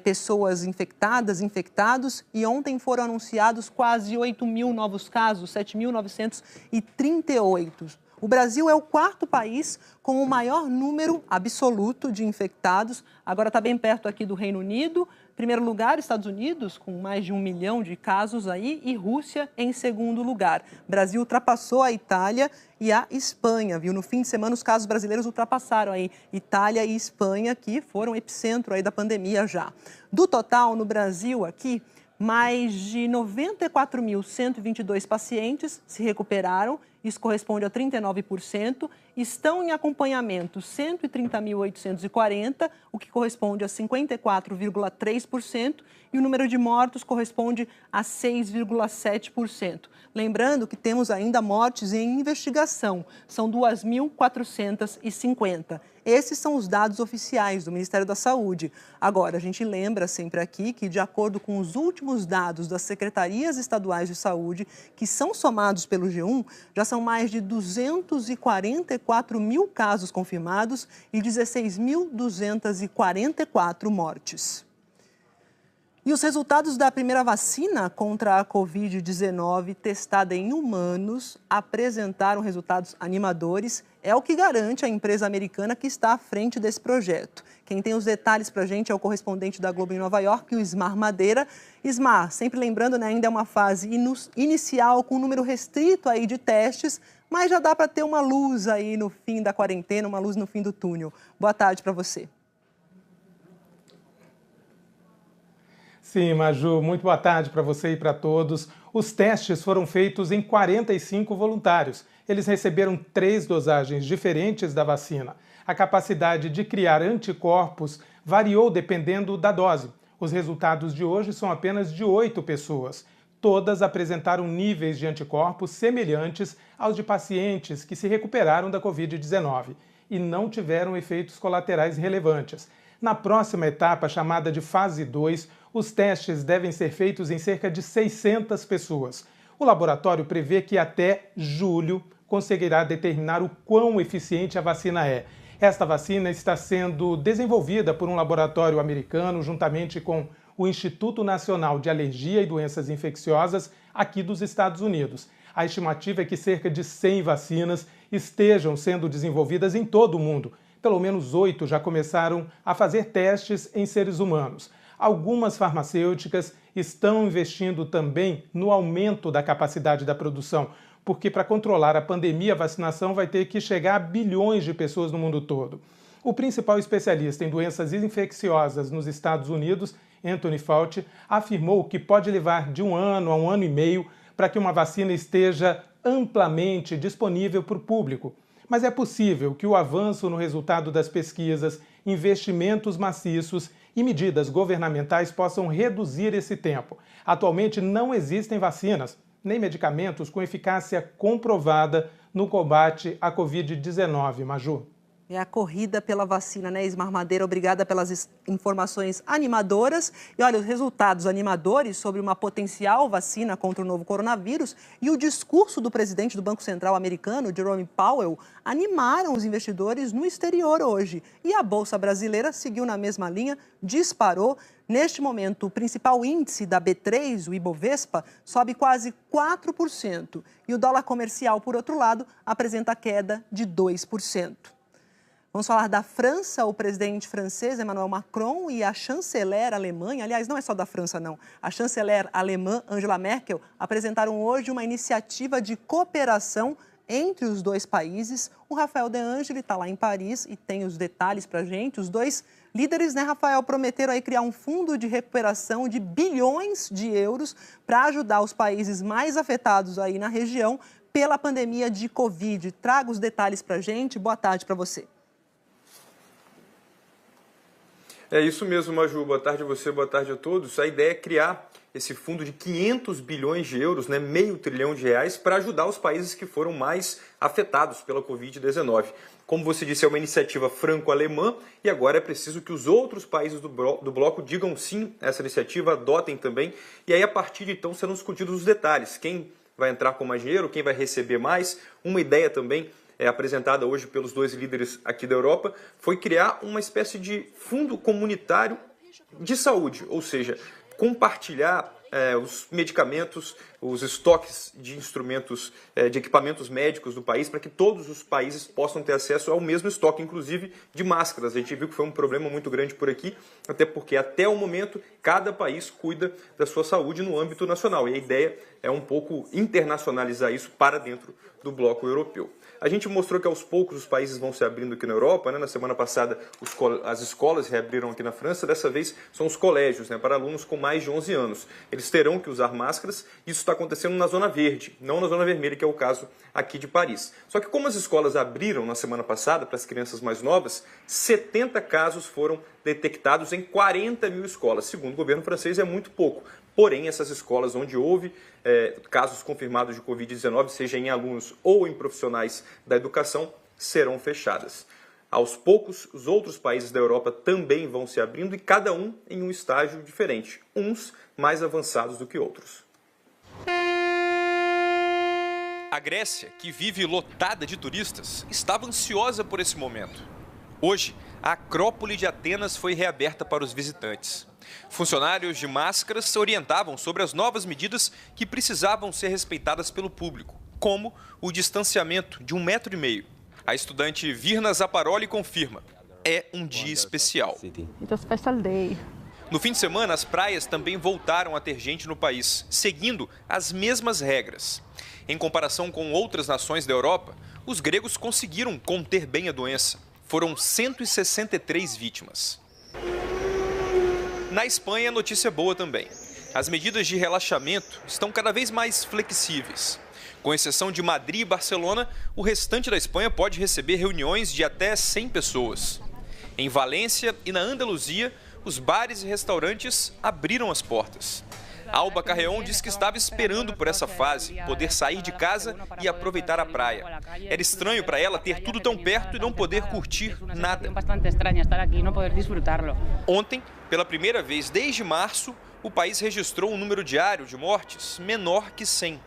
pessoas infectados, e ontem foram anunciados quase 8 mil novos casos, 7.938. O Brasil é o 4º país com o maior número absoluto de infectados. Agora está bem perto aqui do Reino Unido. Em primeiro lugar, Estados Unidos, com mais de 1 milhão de casos aí, e Rússia em segundo lugar. O Brasil ultrapassou a Itália e a Espanha, viu? No fim de semana, os casos brasileiros ultrapassaram aí Itália e Espanha, que foram epicentro aí da pandemia já. Do total, no Brasil aqui, mais de 94.122 pacientes se recuperaram, isso corresponde a 39%. Estão em acompanhamento 130.840, o que corresponde a 54,3%, e o número de mortos corresponde a 6,7%. Lembrando que temos ainda mortes em investigação, são 2.450. Esses são os dados oficiais do Ministério da Saúde. Agora, a gente lembra sempre aqui que, de acordo com os últimos dados das secretarias estaduais de saúde, que são somados pelo G1, já são mais de 244 mil casos confirmados e 16.244 mortes. E os resultados da primeira vacina contra a Covid-19 testada em humanos apresentaram resultados animadores. É o que garante a empresa americana que está à frente desse projeto. Quem tem os detalhes para a gente é o correspondente da Globo em Nova York, o Ismar Madeira. Ismar, sempre lembrando, né, ainda é uma fase inicial com um número restrito aí de testes, mas já dá para ter uma luz aí no fim da quarentena, uma luz no fim do túnel. Boa tarde para você. Sim, Maju, muito boa tarde para você e para todos. Os testes foram feitos em 45 voluntários. Eles receberam 3 dosagens diferentes da vacina. A capacidade de criar anticorpos variou dependendo da dose. Os resultados de hoje são apenas de 8 pessoas. Todas apresentaram níveis de anticorpos semelhantes aos de pacientes que se recuperaram da Covid-19 e não tiveram efeitos colaterais relevantes. Na próxima etapa, chamada de fase 2, os testes devem ser feitos em cerca de 600 pessoas. O laboratório prevê que até julho conseguirá determinar o quão eficiente a vacina é. Esta vacina está sendo desenvolvida por um laboratório americano juntamente com o Instituto Nacional de Alergia e Doenças Infecciosas aqui dos Estados Unidos. A estimativa é que cerca de 100 vacinas estejam sendo desenvolvidas em todo o mundo. Pelo menos 8 já começaram a fazer testes em seres humanos. Algumas farmacêuticas estão investindo também no aumento da capacidade da produção, porque para controlar a pandemia, a vacinação vai ter que chegar a bilhões de pessoas no mundo todo. O principal especialista em doenças infecciosas nos Estados Unidos, Anthony Fauci, afirmou que pode levar de 1 ano a 1 ano e meio para que uma vacina esteja amplamente disponível para o público. Mas é possível que o avanço no resultado das pesquisas, investimentos maciços e medidas governamentais possam reduzir esse tempo. Atualmente não existem vacinas nem medicamentos com eficácia comprovada no combate à Covid-19, Maju. É a corrida pela vacina, né, Ismar Madeira? Obrigada pelas informações animadoras. E olha, os resultados animadores sobre uma potencial vacina contra o novo coronavírus e o discurso do presidente do Banco Central americano, Jerome Powell, animaram os investidores no exterior hoje. E a Bolsa Brasileira seguiu na mesma linha, disparou. Neste momento, o principal índice da B3, o Ibovespa, sobe quase 4%. E o dólar comercial, por outro lado, apresenta queda de 2%. Vamos falar da França. O presidente francês, Emmanuel Macron, e a chanceler alemã, aliás, não é só da França, não. A chanceler alemã, Angela Merkel, apresentaram hoje uma iniciativa de cooperação entre os dois países. O Rafael De Angeli está lá em Paris e tem os detalhes para a gente. Os dois líderes, né, Rafael, prometeram aí criar um fundo de recuperação de bilhões de euros para ajudar os países mais afetados aí na região pela pandemia de Covid. Traga os detalhes para a gente. Boa tarde para você. É isso mesmo, Maju. Boa tarde a você, boa tarde a todos. A ideia é criar esse fundo de 500 bilhões de euros, né, R$500 bilhão, para ajudar os países que foram mais afetados pela Covid-19. Como você disse, é uma iniciativa franco-alemã e agora é preciso que os outros países do bloco digam sim a essa iniciativa, adotem também. E aí, a partir de então, serão discutidos os detalhes. Quem vai entrar com mais dinheiro, quem vai receber mais. Uma ideia também apresentada hoje pelos dois líderes aqui da Europa, foi criar uma espécie de fundo comunitário de saúde, ou seja, compartilhar os medicamentos, os estoques de instrumentos, de equipamentos médicos do país, para que todos os países possam ter acesso ao mesmo estoque, inclusive de máscaras. A gente viu que foi um problema muito grande por aqui, até porque até o momento cada país cuida da sua saúde no âmbito nacional, e a ideia é um pouco internacionalizar isso para dentro do bloco europeu. A gente mostrou que aos poucos os países vão se abrindo aqui na Europa, né? Na semana passada as escolas reabriram aqui na França, dessa vez são os colégios, né, para alunos com mais de 11 anos. Eles terão que usar máscaras, isso está acontecendo na zona verde, não na zona vermelha, que é o caso aqui de Paris. Só que como as escolas abriram na semana passada para as crianças mais novas, 70 casos foram detectados em 40 mil escolas. Segundo o governo francês, é muito pouco. Porém, essas escolas onde houve casos confirmados de Covid-19, seja em alunos ou em profissionais da educação, serão fechadas. Aos poucos, os outros países da Europa também vão se abrindo e cada um em um estágio diferente, uns mais avançados do que outros. A Grécia, que vive lotada de turistas, estava ansiosa por esse momento. Hoje, a Acrópole de Atenas foi reaberta para os visitantes. Funcionários de máscaras orientavam sobre as novas medidas que precisavam ser respeitadas pelo público, como o distanciamento de 1,5 metro. A estudante Virna Zaparoli confirma, é um dia especial. No fim de semana, as praias também voltaram a ter gente no país, seguindo as mesmas regras. Em comparação com outras nações da Europa, os gregos conseguiram conter bem a doença. Foram 163 vítimas. Na Espanha, a notícia é boa também. As medidas de relaxamento estão cada vez mais flexíveis. Com exceção de Madrid e Barcelona, o restante da Espanha pode receber reuniões de até 100 pessoas. Em Valência e na Andaluzia, os bares e restaurantes abriram as portas. Alba Carreon diz que estava esperando por essa fase, poder sair de casa e aproveitar a praia. Era estranho para ela ter tudo tão perto e não poder curtir nada. Ontem, pela primeira vez desde março, o país registrou um número diário de mortes menor que 100.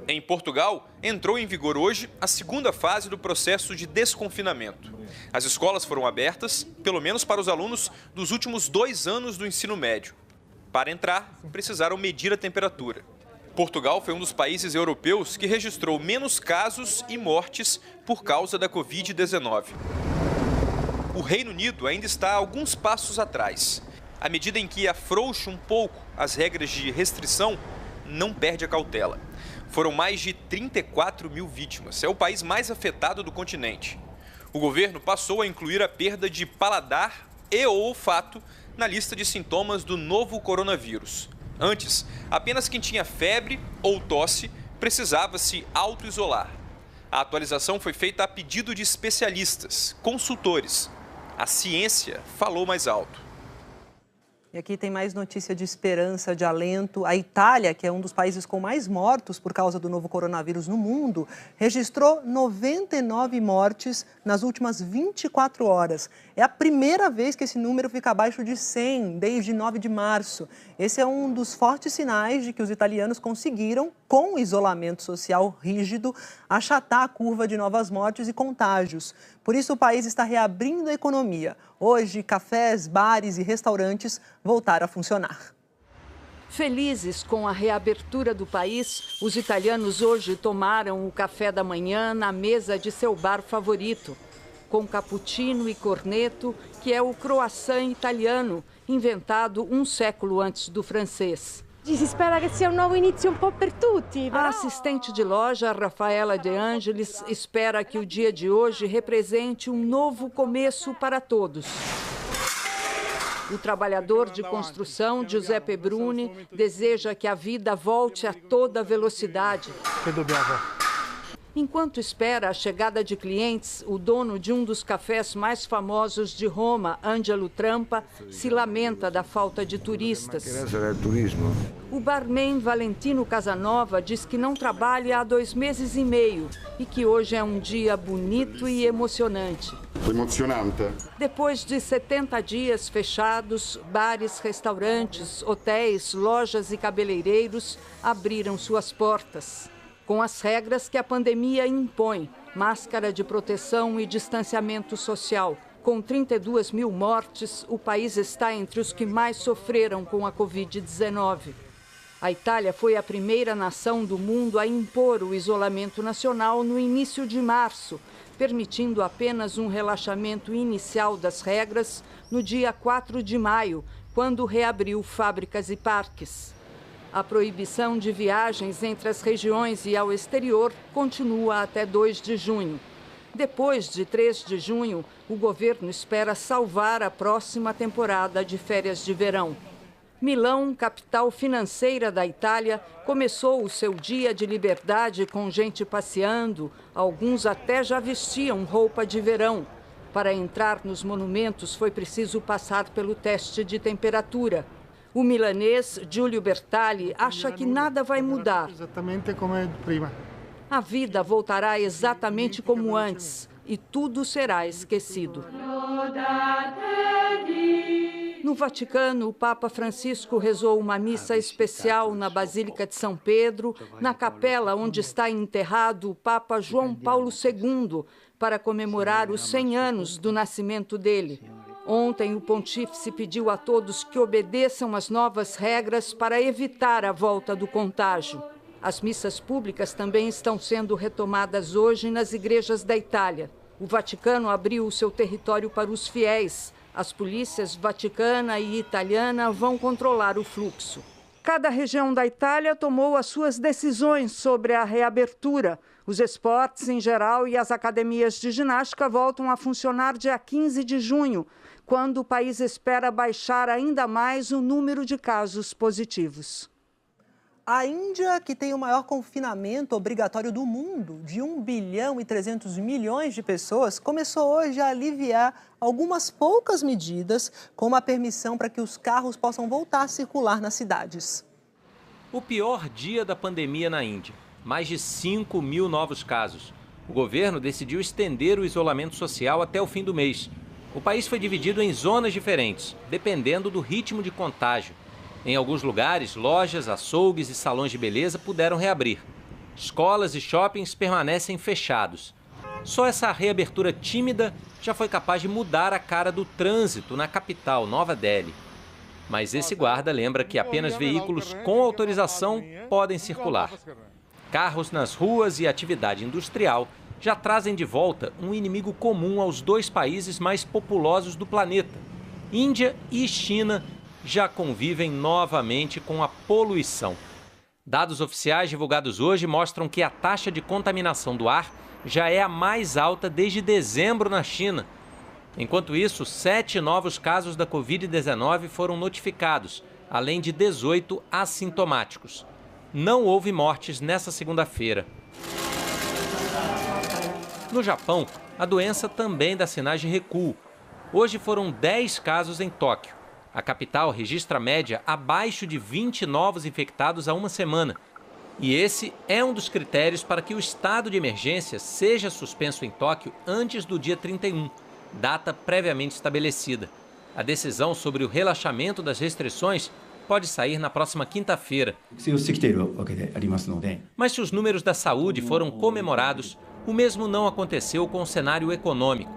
Em Portugal, entrou em vigor hoje a segunda fase do processo de desconfinamento. As escolas foram abertas, pelo menos para os alunos dos últimos 2 anos do ensino médio. Para entrar, precisaram medir a temperatura. Portugal foi um dos países europeus que registrou menos casos e mortes por causa da Covid-19. O Reino Unido ainda está alguns passos atrás. À medida em que afrouxa um pouco as regras de restrição, não perde a cautela. Foram mais de 34 mil vítimas. É o país mais afetado do continente. O governo passou a incluir a perda de paladar e olfato na lista de sintomas do novo coronavírus. Antes, apenas quem tinha febre ou tosse precisava se auto-isolar. A atualização foi feita a pedido de especialistas, consultores. A ciência falou mais alto. E aqui tem mais notícia de esperança, de alento. A Itália, que é um dos países com mais mortos por causa do novo coronavírus no mundo, registrou 99 mortes nas últimas 24 horas. É a primeira vez que esse número fica abaixo de 100, desde 9 de março. Esse é um dos fortes sinais de que os italianos conseguiram, com o isolamento social rígido, achatar a curva de novas mortes e contágios. Por isso, o país está reabrindo a economia. Hoje, cafés, bares e restaurantes voltaram a funcionar. Felizes com a reabertura do país, os italianos hoje tomaram o café da manhã na mesa de seu bar favorito, com cappuccino e corneto, que é o croissant italiano, inventado um século antes do francês. Si spera che sia un nuovo inizio un po' per tutti. A assistente de loja, Rafaela De Angelis, espera que o dia de hoje represente um novo começo para todos. O trabalhador de construção, Giuseppe Bruni, deseja que a vida volte a toda velocidade. Enquanto espera a chegada de clientes, o dono de um dos cafés mais famosos de Roma, Angelo Trampa, se lamenta da falta de turistas. O barman Valentino Casanova diz que não trabalha há 2 meses e meio e que hoje é um dia bonito e emocionante. Depois de 70 dias fechados, bares, restaurantes, hotéis, lojas e cabeleireiros abriram suas portas, com as regras que a pandemia impõe: máscara de proteção e distanciamento social. Com 32 mil mortes, o país está entre os que mais sofreram com a Covid-19. A Itália foi a primeira nação do mundo a impor o isolamento nacional no início de março, permitindo apenas um relaxamento inicial das regras no dia 4 de maio, quando reabriu fábricas e parques. A proibição de viagens entre as regiões e ao exterior continua até 2 de junho. Depois de 3 de junho, o governo espera salvar a próxima temporada de férias de verão. Milão, capital financeira da Itália, começou o seu dia de liberdade com gente passeando. Alguns até já vestiam roupa de verão. Para entrar nos monumentos foi preciso passar pelo teste de temperatura. O milanês Giulio Bertali acha que nada vai mudar. A vida voltará exatamente como antes e tudo será esquecido. No Vaticano, o Papa Francisco rezou uma missa especial na Basílica de São Pedro, na capela onde está enterrado o Papa João Paulo II, para comemorar os 100 anos do nascimento dele. Ontem, o pontífice pediu a todos que obedeçam às novas regras para evitar a volta do contágio. As missas públicas também estão sendo retomadas hoje nas igrejas da Itália. O Vaticano abriu o seu território para os fiéis. As polícias vaticana e italiana vão controlar o fluxo. Cada região da Itália tomou as suas decisões sobre a reabertura. Os esportes em geral e as academias de ginástica voltam a funcionar dia 15 de junho, quando o país espera baixar ainda mais o número de casos positivos. A Índia, que tem o maior confinamento obrigatório do mundo, de 1 bilhão e 300 milhões de pessoas, começou hoje a aliviar algumas poucas medidas, como a permissão para que os carros possam voltar a circular nas cidades. O pior dia da pandemia na Índia. Mais de 5 mil novos casos. O governo decidiu estender o isolamento social até o fim do mês. O país foi dividido em zonas diferentes, dependendo do ritmo de contágio. Em alguns lugares, lojas, açougues e salões de beleza puderam reabrir. Escolas e shoppings permanecem fechados. Só essa reabertura tímida já foi capaz de mudar a cara do trânsito na capital, Nova Delhi. Mas esse guarda lembra que apenas veículos com autorização podem circular. Carros nas ruas e atividade industrial já trazem de volta um inimigo comum aos dois países mais populosos do planeta. Índia e China já convivem novamente com a poluição. Dados oficiais divulgados hoje mostram que a taxa de contaminação do ar já é a mais alta desde dezembro na China. Enquanto isso, 7 novos casos da Covid-19 foram notificados, além de 18 assintomáticos. Não houve mortes nesta segunda-feira. No Japão, a doença também dá sinais de recuo. Hoje foram 10 casos em Tóquio. A capital registra média abaixo de 20 novos infectados a uma semana. E esse é um dos critérios para que o estado de emergência seja suspenso em Tóquio antes do dia 31, data previamente estabelecida. A decisão sobre o relaxamento das restrições pode sair na próxima quinta-feira. Mas se os números da saúde foram comemorados, o mesmo não aconteceu com o cenário econômico.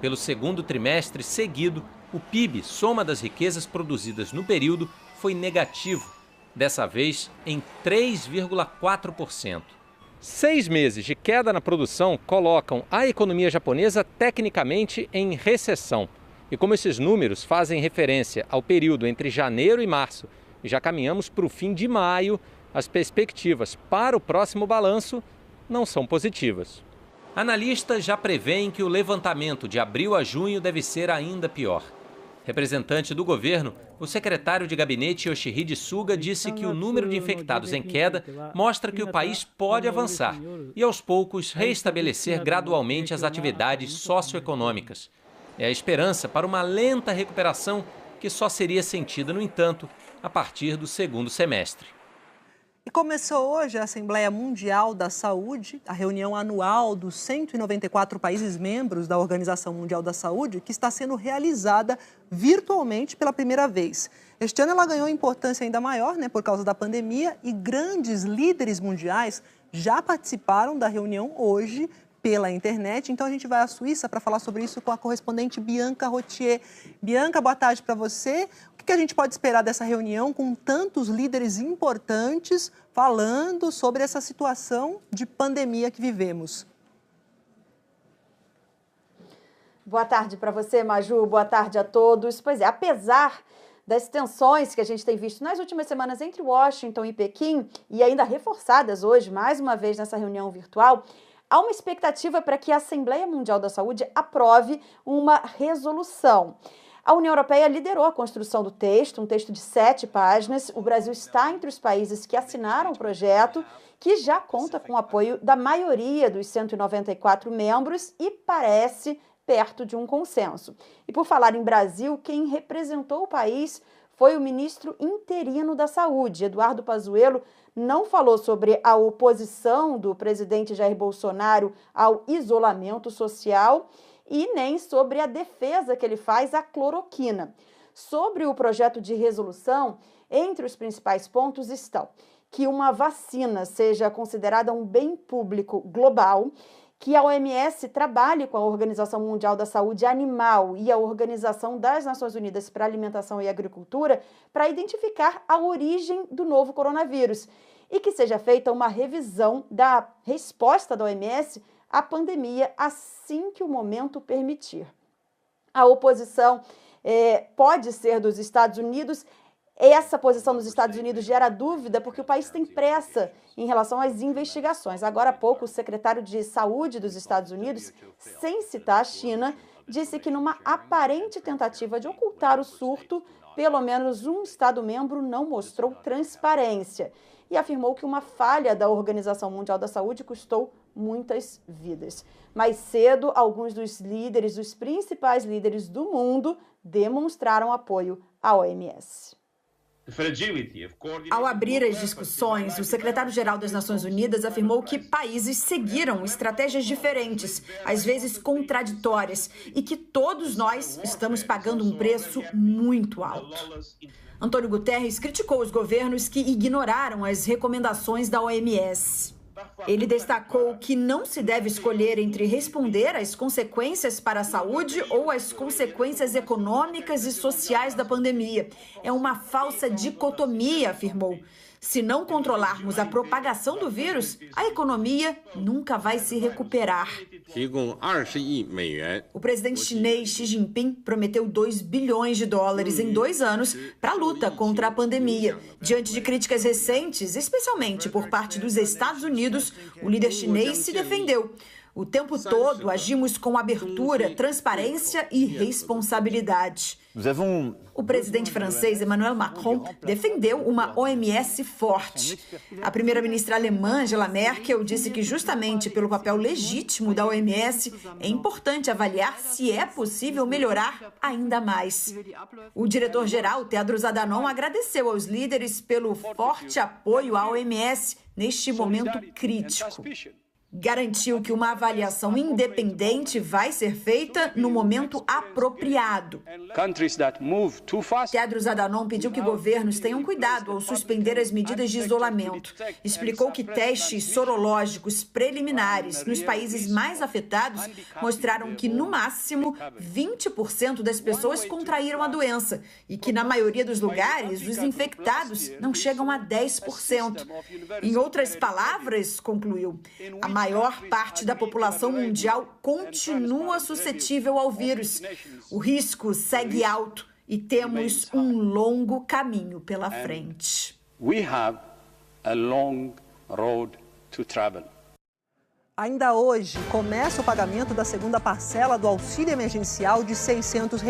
Pelo segundo trimestre seguido, o PIB, soma das riquezas produzidas no período, foi negativo, dessa vez em 3,4%. 6 meses de queda na produção colocam a economia japonesa tecnicamente em recessão. E como esses números fazem referência ao período entre janeiro e março, e já caminhamos para o fim de maio, as perspectivas para o próximo balanço não são positivas. Analistas já prevêem que o levantamento de abril a junho deve ser ainda pior. Representante do governo, o secretário de gabinete Yoshihide Suga disse que o número de infectados em queda mostra que o país pode avançar e, aos poucos, reestabelecer gradualmente as atividades socioeconômicas. É a esperança para uma lenta recuperação que só seria sentida, no entanto, a partir do segundo semestre. E começou hoje a Assembleia Mundial da Saúde, a reunião anual dos 194 países membros da Organização Mundial da Saúde, que está sendo realizada virtualmente pela primeira vez. Este ano ela ganhou importância ainda maior, por causa da pandemia, e grandes líderes mundiais já participaram da reunião hoje pela internet. Então a gente vai à Suíça para falar sobre isso com a correspondente Bianca Rottier. Bianca, boa tarde para você. O que a gente pode esperar dessa reunião com tantos líderes importantes falando sobre essa situação de pandemia que vivemos? Boa tarde para você, Maju. Boa tarde a todos. Pois é, apesar das tensões que a gente tem visto nas últimas semanas entre Washington e Pequim, e ainda reforçadas hoje, mais uma vez, nessa reunião virtual, há uma expectativa para que a Assembleia Mundial da Saúde aprove uma resolução. A União Europeia liderou a construção do texto, um texto de 7 páginas. O Brasil está entre os países que assinaram o projeto, que já conta com o apoio da maioria dos 194 membros e parece perto de um consenso. E por falar em Brasil, quem representou o país foi o ministro interino da Saúde, Eduardo Pazuello. Não falou sobre a oposição do presidente Jair Bolsonaro ao isolamento social e nem sobre a defesa que ele faz à cloroquina. Sobre o projeto de resolução, entre os principais pontos estão que uma vacina seja considerada um bem público global, que a OMS trabalhe com a Organização Mundial da Saúde Animal e a Organização das Nações Unidas para a Alimentação e Agricultura para identificar a origem do novo coronavírus e que seja feita uma revisão da resposta da OMS à pandemia assim que o momento permitir. A oposição pode ser dos Estados Unidos. Essa posição dos Estados Unidos gera dúvida porque o país tem pressa em relação às investigações. Agora há pouco, o secretário de Saúde dos Estados Unidos, sem citar a China, disse que numa aparente tentativa de ocultar o surto, pelo menos um Estado-membro não mostrou transparência e afirmou que uma falha da Organização Mundial da Saúde custou muitas vidas. Mais cedo, alguns dos principais líderes do mundo, demonstraram apoio à OMS. Ao abrir as discussões, o secretário-geral das Nações Unidas afirmou que países seguiram estratégias diferentes, às vezes contraditórias, e que todos nós estamos pagando um preço muito alto. Antônio Guterres criticou os governos que ignoraram as recomendações da OMS. Ele destacou que não se deve escolher entre responder às consequências para a saúde ou às consequências econômicas e sociais da pandemia. É uma falsa dicotomia, afirmou. Se não controlarmos a propagação do vírus, a economia nunca vai se recuperar. O presidente chinês Xi Jinping prometeu 2 bilhões de dólares em 2 anos para a luta contra a pandemia. Diante de críticas recentes, especialmente por parte dos Estados Unidos, o líder chinês se defendeu. O tempo todo agimos com abertura, transparência e responsabilidade. O presidente francês Emmanuel Macron defendeu uma OMS forte. A primeira-ministra alemã Angela Merkel disse que justamente pelo papel legítimo da OMS é importante avaliar se é possível melhorar ainda mais. O diretor-geral Tedros Adhanom agradeceu aos líderes pelo forte apoio à OMS neste momento crítico. Garantiu que uma avaliação independente vai ser feita no momento apropriado. Tedros Adhanom pediu que governos tenham cuidado ao suspender as medidas de isolamento. Explicou que testes sorológicos preliminares nos países mais afetados mostraram que, no máximo, 20% das pessoas contraíram a doença e que, na maioria dos lugares, os infectados não chegam a 10%. Em outras palavras, concluiu, a maior parte da população mundial continua suscetível ao vírus. O risco segue alto e temos um longo caminho pela frente. We have a long road to travel. Ainda hoje, começa o pagamento da segunda parcela do auxílio emergencial de R$ 600.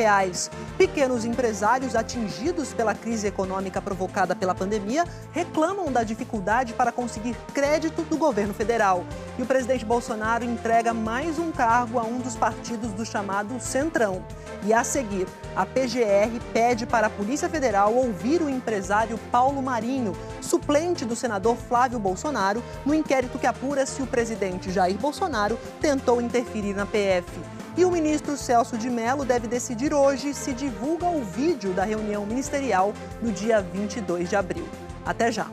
Pequenos empresários atingidos pela crise econômica provocada pela pandemia reclamam da dificuldade para conseguir crédito do governo federal. E o presidente Bolsonaro entrega mais um cargo a um dos partidos do chamado Centrão. E a seguir, a PGR pede para a Polícia Federal ouvir o empresário Paulo Marinho, suplente do senador Flávio Bolsonaro, no inquérito que apura se o presidente Jair Bolsonaro tentou interferir na PF. E o ministro Celso de Mello deve decidir hoje se divulga o vídeo da reunião ministerial no dia 22 de abril. Até já!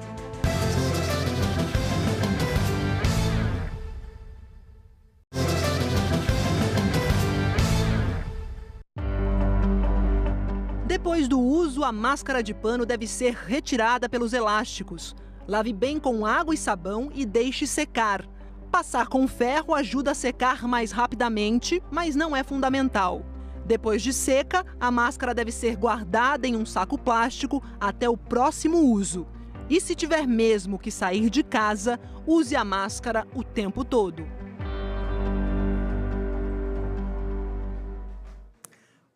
Depois do uso, a máscara de pano deve ser retirada pelos elásticos. Lave bem com água e sabão e deixe secar. Passar com ferro ajuda a secar mais rapidamente, mas não é fundamental. Depois de seca, a máscara deve ser guardada em um saco plástico até o próximo uso. E se tiver mesmo que sair de casa, use a máscara o tempo todo.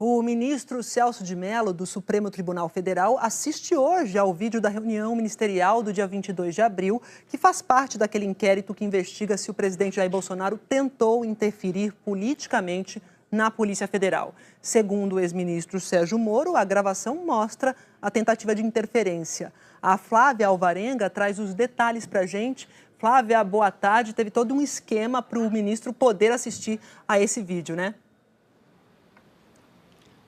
O ministro Celso de Mello, do Supremo Tribunal Federal, assiste hoje ao vídeo da reunião ministerial do dia 22 de abril, que faz parte daquele inquérito que investiga se o presidente Jair Bolsonaro tentou interferir politicamente na Polícia Federal. Segundo o ex-ministro Sérgio Moro, a gravação mostra a tentativa de interferência. A Flávia Alvarenga traz os detalhes para a gente. Flávia, boa tarde. Teve todo um esquema para o ministro poder assistir a esse vídeo, né?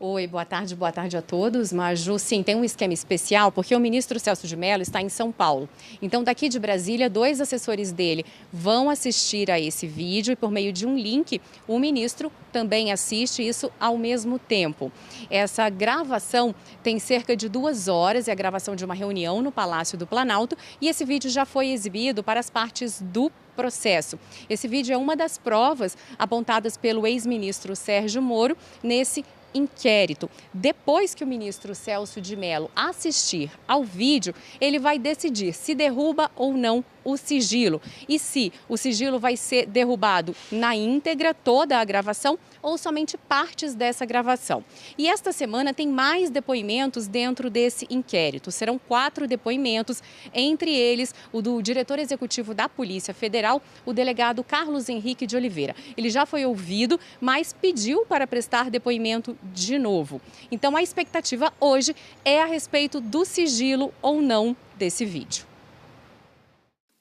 Oi, boa tarde a todos. Maju, sim, tem um esquema especial porque o ministro Celso de Mello está em São Paulo. Então, daqui de Brasília, 2 assessores dele vão assistir a esse vídeo e por meio de um link, o ministro também assiste isso ao mesmo tempo. Essa gravação tem cerca de 2 horas, é a gravação de uma reunião no Palácio do Planalto e esse vídeo já foi exibido para as partes do processo. Esse vídeo é uma das provas apontadas pelo ex-ministro Sérgio Moro nesse inquérito. Depois que o ministro Celso de Mello assistir ao vídeo, ele vai decidir se derruba ou não o sigilo e se o sigilo vai ser derrubado na íntegra, toda a gravação, ou somente partes dessa gravação. E esta semana tem mais depoimentos dentro desse inquérito. Serão 4 depoimentos, entre eles o do diretor executivo da Polícia Federal, o delegado Carlos Henrique de Oliveira. Ele já foi ouvido, mas pediu para prestar depoimento de novo. Então a expectativa hoje é a respeito do sigilo ou não desse vídeo.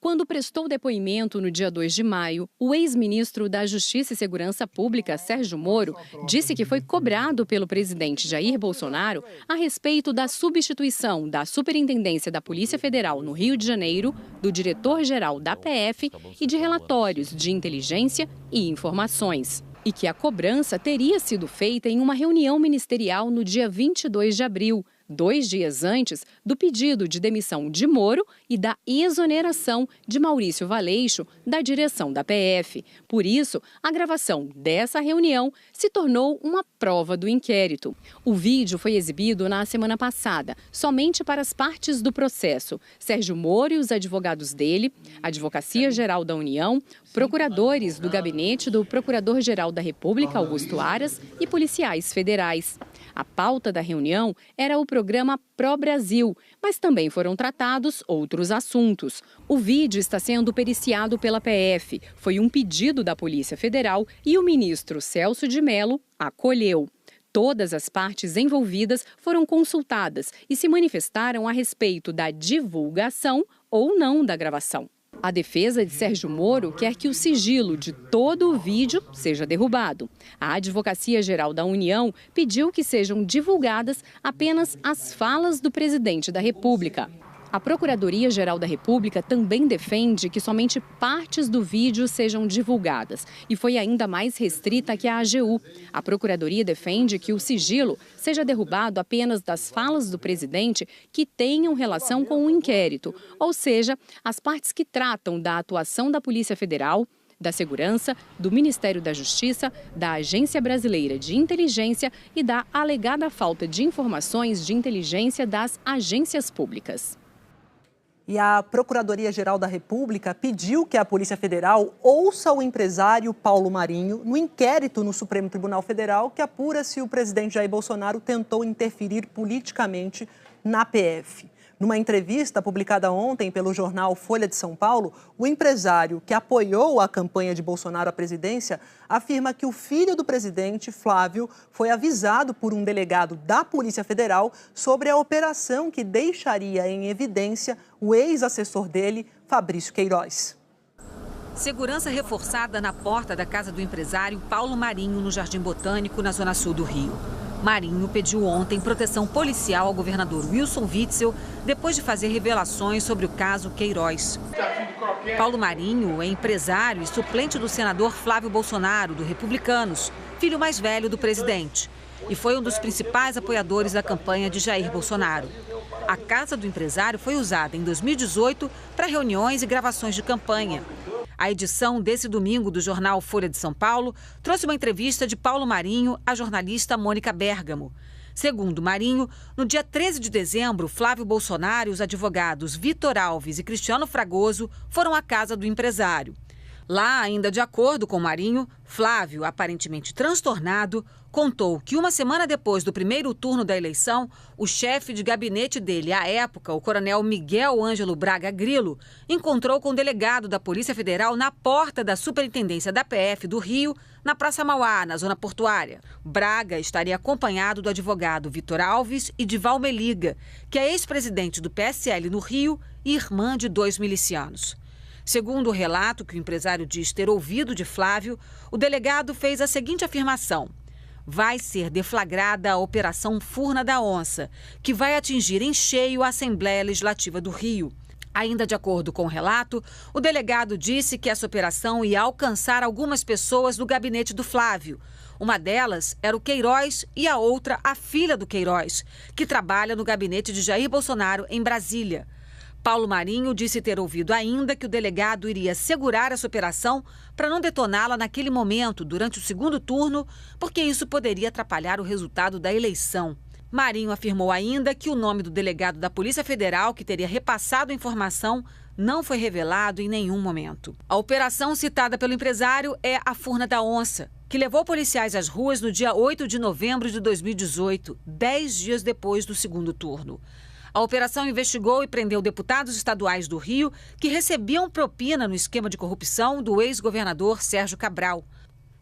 Quando prestou depoimento no dia 2 de maio, o ex-ministro da Justiça e Segurança Pública, Sérgio Moro, disse que foi cobrado pelo presidente Jair Bolsonaro a respeito da substituição da Superintendência da Polícia Federal no Rio de Janeiro, do diretor-geral da PF e de relatórios de inteligência e informações. E que a cobrança teria sido feita em uma reunião ministerial no dia 22 de abril, 2 dias antes do pedido de demissão de Moro e da exoneração de Maurício Valeixo da direção da PF. Por isso, a gravação dessa reunião se tornou uma prova do inquérito. O vídeo foi exibido na semana passada, somente para as partes do processo. Sérgio Moro e os advogados dele, Advocacia Geral da União, procuradores do gabinete do Procurador-Geral da República, Augusto Aras, e policiais federais. A pauta da reunião era o programa Pro Brasil, mas também foram tratados outros assuntos. O vídeo está sendo periciado pela PF. Foi um pedido da Polícia Federal e o ministro Celso de Mello acolheu. Todas as partes envolvidas foram consultadas e se manifestaram a respeito da divulgação ou não da gravação. A defesa de Sérgio Moro quer que o sigilo de todo o vídeo seja derrubado. A Advocacia Geral da União pediu que sejam divulgadas apenas as falas do presidente da República. A Procuradoria-Geral da República também defende que somente partes do vídeo sejam divulgadas e foi ainda mais restrita que a AGU. A Procuradoria defende que o sigilo seja derrubado apenas das falas do presidente que tenham relação com o inquérito, ou seja, as partes que tratam da atuação da Polícia Federal, da Segurança, do Ministério da Justiça, da Agência Brasileira de Inteligência e da alegada falta de informações de inteligência das agências públicas. E a Procuradoria-Geral da República pediu que a Polícia Federal ouça o empresário Paulo Marinho no inquérito no Supremo Tribunal Federal que apura se o presidente Jair Bolsonaro tentou interferir politicamente na PF. Numa entrevista publicada ontem pelo jornal Folha de São Paulo, o empresário que apoiou a campanha de Bolsonaro à presidência afirma que o filho do presidente, Flávio, foi avisado por um delegado da Polícia Federal sobre a operação que deixaria em evidência o ex-assessor dele, Fabrício Queiroz. Segurança reforçada na porta da casa do empresário Paulo Marinho, no Jardim Botânico, na zona sul do Rio. Marinho pediu ontem proteção policial ao governador Wilson Witzel depois de fazer revelações sobre o caso Queiroz. Paulo Marinho é empresário e suplente do senador Flávio Bolsonaro, do Republicanos, filho mais velho do presidente, e foi um dos principais apoiadores da campanha de Jair Bolsonaro. A casa do empresário foi usada em 2018 para reuniões e gravações de campanha. A edição desse domingo do jornal Folha de São Paulo trouxe uma entrevista de Paulo Marinho à jornalista Mônica Bergamo. Segundo Marinho, no dia 13 de dezembro, Flávio Bolsonaro e os advogados Vitor Alves e Cristiano Fragoso foram à casa do empresário. Lá, ainda de acordo com Marinho, Flávio, aparentemente transtornado, contou que uma semana depois do primeiro turno da eleição, o chefe de gabinete dele, à época, o coronel Miguel Ângelo Braga Grilo, encontrou com o delegado da Polícia Federal na porta da Superintendência da PF do Rio, na Praça Mauá, na zona portuária. Braga estaria acompanhado do advogado Vitor Alves e de Valmeliga, que é ex-presidente do PSL no Rio e irmã de 2 milicianos. Segundo o relato que o empresário diz ter ouvido de Flávio, o delegado fez a seguinte afirmação: vai ser deflagrada a Operação Furna da Onça, que vai atingir em cheio a Assembleia Legislativa do Rio. Ainda de acordo com o relato, o delegado disse que essa operação ia alcançar algumas pessoas do gabinete do Flávio. Uma delas era o Queiroz e a outra a filha do Queiroz, que trabalha no gabinete de Jair Bolsonaro em Brasília. Paulo Marinho disse ter ouvido ainda que o delegado iria segurar essa operação para não detoná-la naquele momento, durante o segundo turno, porque isso poderia atrapalhar o resultado da eleição. Marinho afirmou ainda que o nome do delegado da Polícia Federal, que teria repassado a informação, não foi revelado em nenhum momento. A operação citada pelo empresário é a Furna da Onça, que levou policiais às ruas no dia 8 de novembro de 2018, 10 dias depois do segundo turno. A operação investigou e prendeu deputados estaduais do Rio que recebiam propina no esquema de corrupção do ex-governador Sérgio Cabral.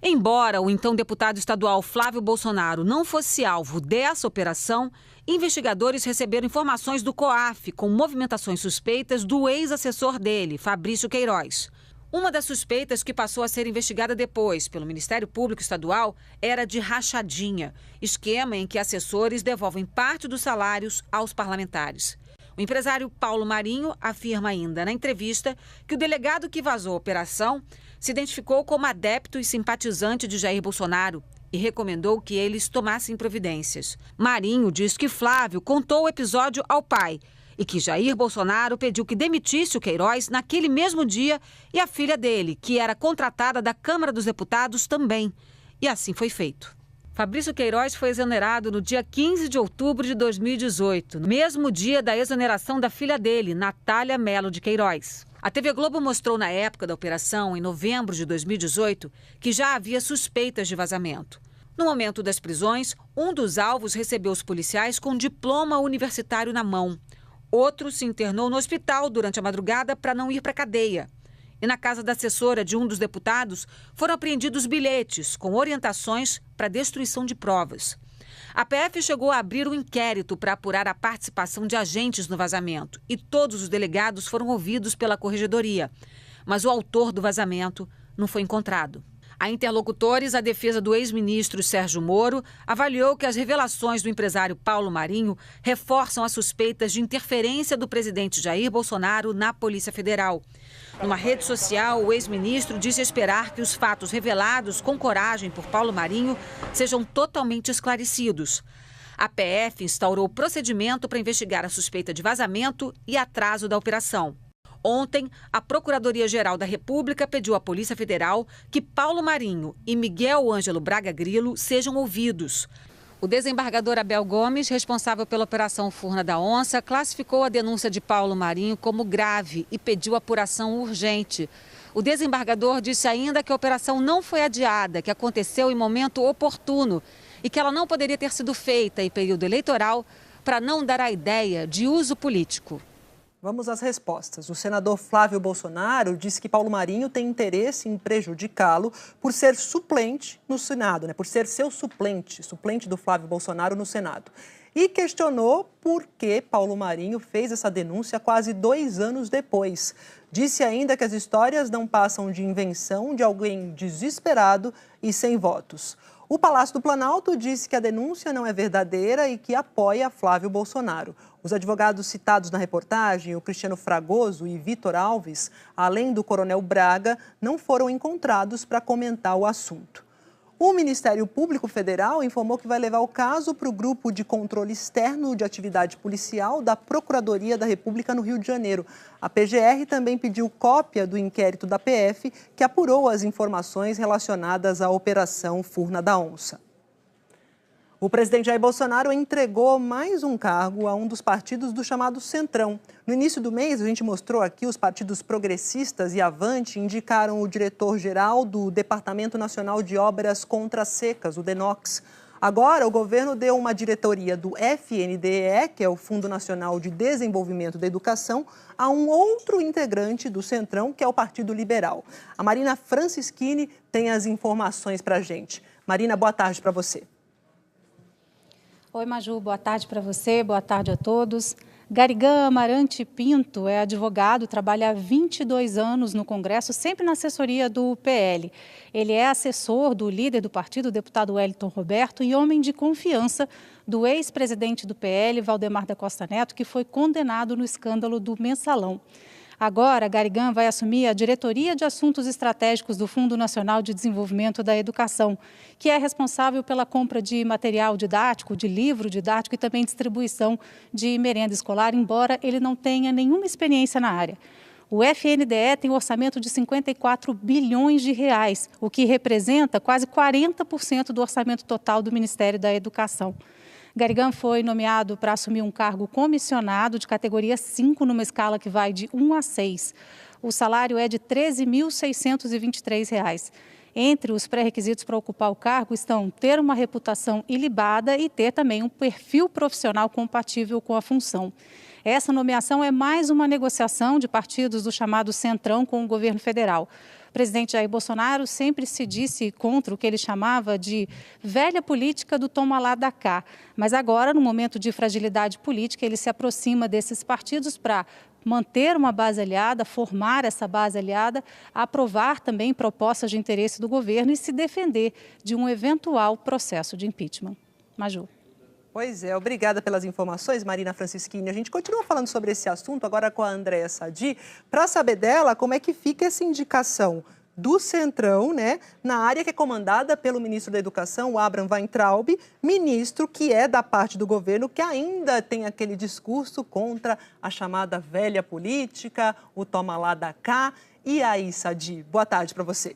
Embora o então deputado estadual Flávio Bolsonaro não fosse alvo dessa operação, investigadores receberam informações do COAF com movimentações suspeitas do ex-assessor dele, Fabrício Queiroz. Uma das suspeitas que passou a ser investigada depois pelo Ministério Público Estadual era de rachadinha, esquema em que assessores devolvem parte dos salários aos parlamentares. O empresário Paulo Marinho afirma ainda na entrevista que o delegado que vazou a operação se identificou como adepto e simpatizante de Jair Bolsonaro e recomendou que eles tomassem providências. Marinho diz que Flávio contou o episódio ao pai e que Jair Bolsonaro pediu que demitisse o Queiroz naquele mesmo dia e a filha dele, que era contratada da Câmara dos Deputados, também. E assim foi feito. Fabrício Queiroz foi exonerado no dia 15 de outubro de 2018, no mesmo dia da exoneração da filha dele, Natália Melo de Queiroz. A TV Globo mostrou na época da operação, em novembro de 2018, que já havia suspeitas de vazamento. No momento das prisões, um dos alvos recebeu os policiais com diploma universitário na mão. Outro se internou no hospital durante a madrugada para não ir para a cadeia. E na casa da assessora de um dos deputados foram apreendidos bilhetes com orientações para destruição de provas. A PF chegou a abrir um inquérito para apurar a participação de agentes no vazamento e todos os delegados foram ouvidos pela corregedoria. Mas o autor do vazamento não foi encontrado. A interlocutores, a defesa do ex-ministro Sérgio Moro avaliou que as revelações do empresário Paulo Marinho reforçam as suspeitas de interferência do presidente Jair Bolsonaro na Polícia Federal. Numa rede social, o ex-ministro disse esperar que os fatos revelados com coragem por Paulo Marinho sejam totalmente esclarecidos. A PF instaurou procedimento para investigar a suspeita de vazamento e atraso da operação. Ontem, a Procuradoria-Geral da República pediu à Polícia Federal que Paulo Marinho e Miguel Ângelo Braga Grilo sejam ouvidos. O desembargador Abel Gomes, responsável pela Operação Furna da Onça, classificou a denúncia de Paulo Marinho como grave e pediu apuração urgente. O desembargador disse ainda que a operação não foi adiada, que aconteceu em momento oportuno e que ela não poderia ter sido feita em período eleitoral para não dar a ideia de uso político. Vamos às respostas. O senador Flávio Bolsonaro disse que Paulo Marinho tem interesse em prejudicá-lo por ser suplente no Senado, por ser seu suplente do Flávio Bolsonaro no Senado. E questionou por que Paulo Marinho fez essa denúncia quase 2 anos depois. Disse ainda que as histórias não passam de invenção de alguém desesperado e sem votos. O Palácio do Planalto disse que a denúncia não é verdadeira e que apoia Flávio Bolsonaro. Os advogados citados na reportagem, o Cristiano Fragoso e Vitor Alves, além do Coronel Braga, não foram encontrados para comentar o assunto. O Ministério Público Federal informou que vai levar o caso para o Grupo de Controle Externo de Atividade Policial da Procuradoria da República no Rio de Janeiro. A PGR também pediu cópia do inquérito da PF, que apurou as informações relacionadas à Operação Furna da Onça. O presidente Jair Bolsonaro entregou mais um cargo a um dos partidos do chamado Centrão. No início do mês, a gente mostrou aqui, os partidos Progressistas e Avante indicaram o diretor-geral do Departamento Nacional de Obras Contra Secas, o DENOX. Agora, o governo deu uma diretoria do FNDE, que é o Fundo Nacional de Desenvolvimento da Educação, a um outro integrante do Centrão, que é o Partido Liberal. A Marina Francischini tem as informações para a gente. Marina, boa tarde para você. Oi, Maju, boa tarde para você, boa tarde a todos. Garigan Amarante Pinto é advogado, trabalha há 22 anos no Congresso, sempre na assessoria do PL. Ele é assessor do líder do partido, o deputado Wellington Roberto, e homem de confiança do ex-presidente do PL, Valdemar da Costa Neto, que foi condenado no escândalo do Mensalão. Agora, Garigan vai assumir a diretoria de assuntos estratégicos do Fundo Nacional de Desenvolvimento da Educação, que é responsável pela compra de material didático, de livro didático e também distribuição de merenda escolar, embora ele não tenha nenhuma experiência na área. O FNDE tem um orçamento de 54 bilhões de reais, o que representa quase 40% do orçamento total do Ministério da Educação. Garigan foi nomeado para assumir um cargo comissionado de categoria 5, numa escala que vai de 1 a 6. O salário é de R$ 13.623. Entre os pré-requisitos para ocupar o cargo estão ter uma reputação ilibada e ter também um perfil profissional compatível com a função. Essa nomeação é mais uma negociação de partidos do chamado Centrão com o governo federal. O presidente Jair Bolsonaro sempre se disse contra o que ele chamava de velha política do toma lá da cá. Mas agora, no momento de fragilidade política, ele se aproxima desses partidos para manter uma base aliada, formar essa base aliada, aprovar também propostas de interesse do governo e se defender de um eventual processo de impeachment. Maju. Pois é, obrigada pelas informações, Marina Francischini. A gente continua falando sobre esse assunto agora com a Andréa Sadi, para saber dela como é que fica essa indicação do Centrão, né, na área que é comandada pelo ministro da Educação, o Abraham Weintraub, ministro que é da parte do governo que ainda tem aquele discurso contra a chamada velha política, o toma lá da cá. E aí, Sadi, boa tarde para você.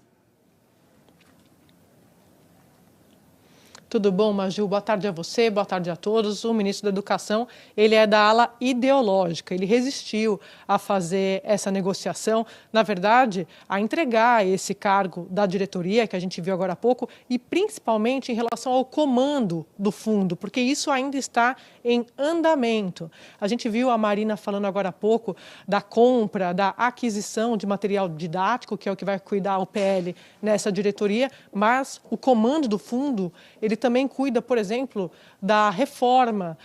Tudo bom, Maju? Boa tarde a você, boa tarde a todos. O ministro da Educação, ele é da ala ideológica, ele resistiu a fazer essa negociação, na verdade, a entregar esse cargo da diretoria, que a gente viu agora há pouco, e principalmente em relação ao comando do fundo, porque isso ainda está em andamento. A gente viu a Marina falando agora há pouco da compra, da aquisição de material didático, que é o que vai cuidar o PL nessa diretoria, mas o comando do fundo, ele também cuida, por exemplo, da reforma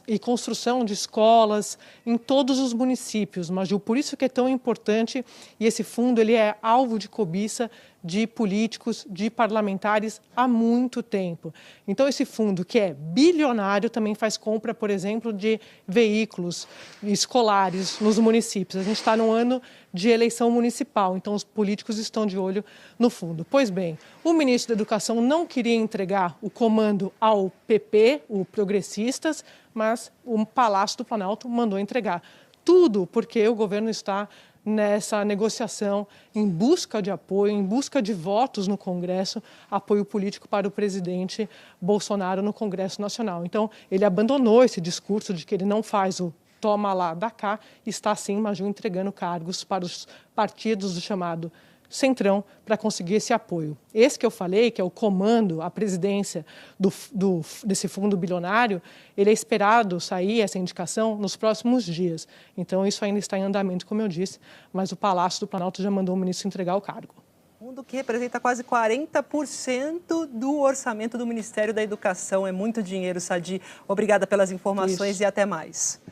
e construção de escolas em todos os municípios, Maju. Por isso que é tão importante, e esse fundo ele é alvo de cobiça de políticos, de parlamentares há muito tempo. Então, esse fundo, que é bilionário, também faz compra, por exemplo, de veículos escolares nos municípios. A gente está num ano de eleição municipal, então os políticos estão de olho no fundo. Pois bem, o ministro da Educação não queria entregar o comando ao PP, o Progressistas, mas o Palácio do Planalto mandou entregar. Tudo porque o governo está nessa negociação em busca de apoio, em busca de votos no Congresso, apoio político para o presidente Bolsonaro no Congresso Nacional. Então, ele abandonou esse discurso de que ele não faz o toma lá da cá, está sim, Maju, entregando cargos para os partidos do chamado Centrão para conseguir esse apoio. Esse que eu falei, que é o comando, a presidência desse fundo bilionário, ele é esperado sair, essa indicação, nos próximos dias. Então, isso ainda está em andamento, como eu disse, mas o Palácio do Planalto já mandou o ministro entregar o cargo. Fundo que representa quase 40% do orçamento do Ministério da Educação. É muito dinheiro, Sadi. Obrigada pelas informações e até mais.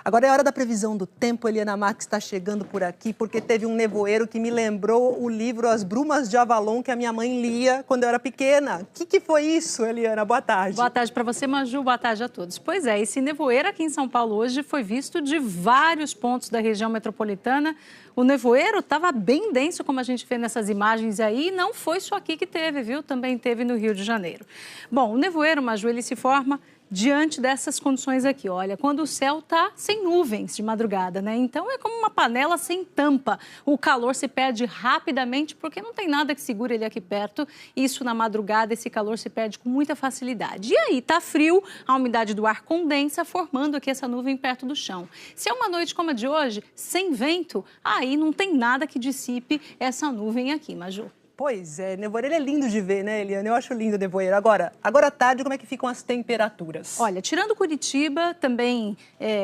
Agora é hora da previsão do tempo. Eliana Marques está chegando por aqui porque teve um nevoeiro que me lembrou o livro As Brumas de Avalon, que a minha mãe lia quando eu era pequena. O que foi isso, Eliana? Boa tarde. Boa tarde para você, Maju. Boa tarde a todos. Pois é, esse nevoeiro aqui em São Paulo hoje foi visto de vários pontos da região metropolitana. O nevoeiro estava bem denso, como a gente vê nessas imagens aí, e não foi só aqui que teve, viu? Também teve no Rio de Janeiro. Bom, o nevoeiro, Maju, ele se forma diante dessas condições aqui, olha, quando o céu está sem nuvens de madrugada, né? Então é como uma panela sem tampa. O calor se perde rapidamente porque não tem nada que segure ele aqui perto. Isso na madrugada, esse calor se perde com muita facilidade. E aí tá frio, a umidade do ar condensa, formando aqui essa nuvem perto do chão. Se é uma noite como a de hoje, sem vento, aí não tem nada que dissipe essa nuvem aqui, Maju. Pois é, nevoeiro é lindo de ver, né, Eliana? Eu acho lindo o nevoeiro. Agora à tarde, como é que ficam as temperaturas? Olha, tirando Curitiba, também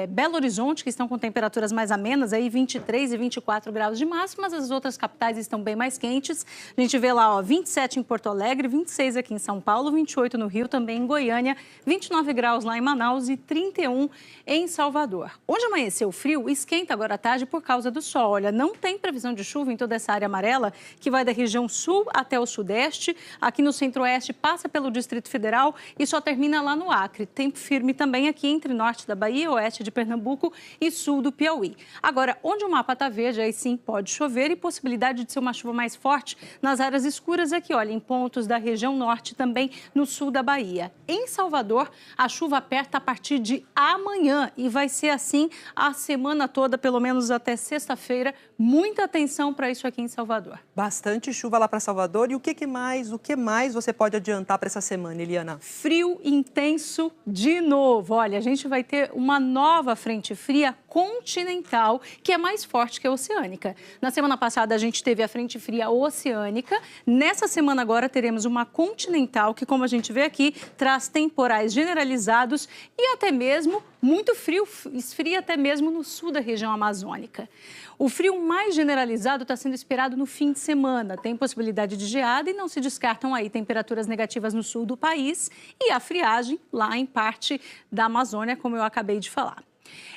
Belo Horizonte, que estão com temperaturas mais amenas, aí 23 e 24 graus de máxima, mas as outras capitais estão bem mais quentes. A gente vê lá, ó, 27 em Porto Alegre, 26 aqui em São Paulo, 28 no Rio, também em Goiânia, 29 graus lá em Manaus e 31 em Salvador. Onde amanheceu frio, esquenta agora à tarde por causa do sol. Olha, não tem previsão de chuva em toda essa área amarela, que vai da região sul até o sudeste, aqui no centro-oeste passa pelo Distrito Federal e só termina lá no Acre. Tempo firme também aqui entre norte da Bahia, oeste de Pernambuco e sul do Piauí. Agora, onde o mapa está verde, aí sim pode chover e possibilidade de ser uma chuva mais forte nas áreas escuras aqui, olha, em pontos da região norte também no sul da Bahia. Em Salvador, a chuva aperta a partir de amanhã e vai ser assim a semana toda, pelo menos até sexta-feira. Muita atenção para isso aqui em Salvador. Bastante chuva lá para Salvador. E o que mais você pode adiantar para essa semana, Eliana? Frio intenso de novo. Olha, a gente vai ter uma nova frente fria continental, que é mais forte que a oceânica. Na semana passada, a gente teve a frente fria oceânica. Nessa semana agora, teremos uma continental, que, como a gente vê aqui, traz temporais generalizados e até mesmo muito frio, esfria até mesmo no sul da região amazônica. O frio mais generalizado está sendo esperado no fim de semana. Tem possibilidade de geada e não se descartam aí temperaturas negativas no sul do país e a friagem lá em parte da Amazônia, como eu acabei de falar.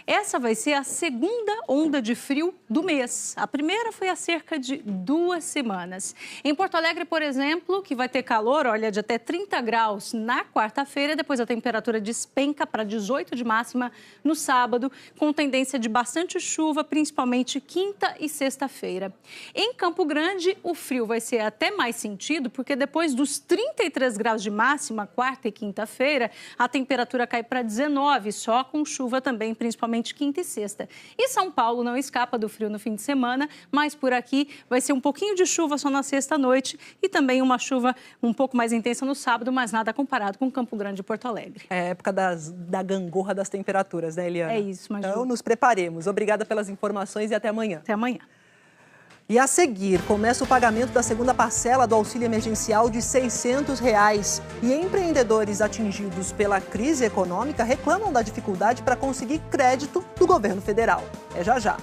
Essa vai ser a segunda onda de frio do mês. A primeira foi há cerca de 2 semanas. Em Porto Alegre, por exemplo, que vai ter calor, olha, de até 30 graus na quarta-feira, depois a temperatura despenca para 18 de máxima no sábado, com tendência de bastante chuva, principalmente quinta e sexta-feira. Em Campo Grande, o frio vai ser até mais sentido, porque depois dos 33 graus de máxima, quarta e quinta-feira, a temperatura cai para 19, só com chuva também, principalmente quinta e sexta. E São Paulo não escapa do frio no fim de semana, mas por aqui vai ser um pouquinho de chuva só na sexta-noite e também uma chuva um pouco mais intensa no sábado, mas nada comparado com Campo Grande e Porto Alegre. É a época da gangorra das temperaturas, né, Eliana? É isso, Maju. Então, nos preparemos. Obrigada pelas informações e até amanhã. Até amanhã. E a seguir, começa o pagamento da segunda parcela do auxílio emergencial de R$ 600. E empreendedores atingidos pela crise econômica reclamam da dificuldade para conseguir crédito do governo federal. É já já.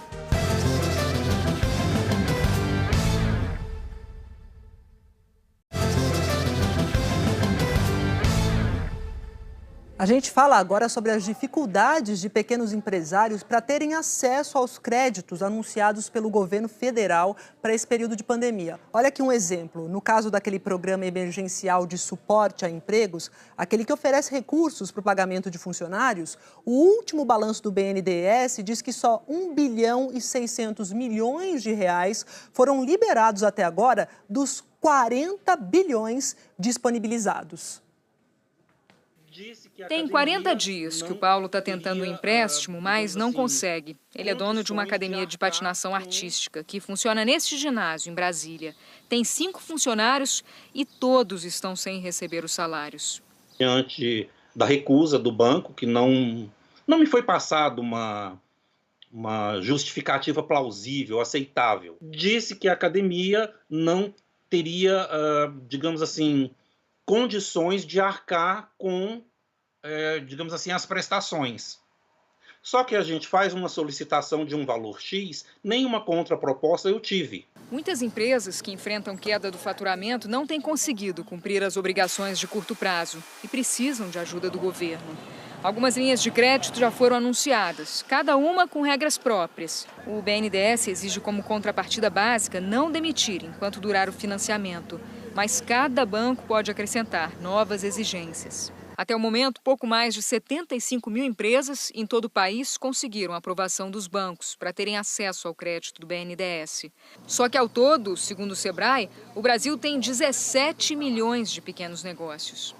A gente fala agora sobre as dificuldades de pequenos empresários para terem acesso aos créditos anunciados pelo governo federal para esse período de pandemia. Olha aqui um exemplo. No caso daquele programa emergencial de suporte a empregos, aquele que oferece recursos para o pagamento de funcionários, o último balanço do BNDES diz que só 1 bilhão e 600 milhões de reais foram liberados até agora dos 40 bilhões disponibilizados. Tem 40 dias que o Paulo está tentando um empréstimo, mas não consegue. Ele é dono de uma academia de patinação artística que funciona neste ginásio, em Brasília. Tem 5 funcionários e todos estão sem receber os salários. Diante da recusa do banco, que não me foi passado uma justificativa plausível, aceitável, disse que a academia não teria, digamos assim, condições de arcar com, digamos assim, as prestações. Só que a gente faz uma solicitação de um valor X, nenhuma contraproposta eu tive. Muitas empresas que enfrentam queda do faturamento não têm conseguido cumprir as obrigações de curto prazo e precisam de ajuda do governo. Algumas linhas de crédito já foram anunciadas, cada uma com regras próprias. O BNDES exige como contrapartida básica não demitir enquanto durar o financiamento. Mas cada banco pode acrescentar novas exigências. Até o momento, pouco mais de 75 mil empresas em todo o país conseguiram a aprovação dos bancos para terem acesso ao crédito do BNDES. Só que, ao todo, segundo o Sebrae, o Brasil tem 17 milhões de pequenos negócios.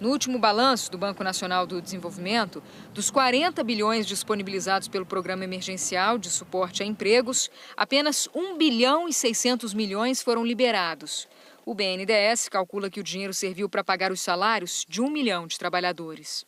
No último balanço do Banco Nacional do Desenvolvimento, dos 40 bilhões disponibilizados pelo Programa Emergencial de Suporte a Empregos, apenas 1 bilhão e 600 milhões foram liberados. O BNDES calcula que o dinheiro serviu para pagar os salários de 1 milhão de trabalhadores.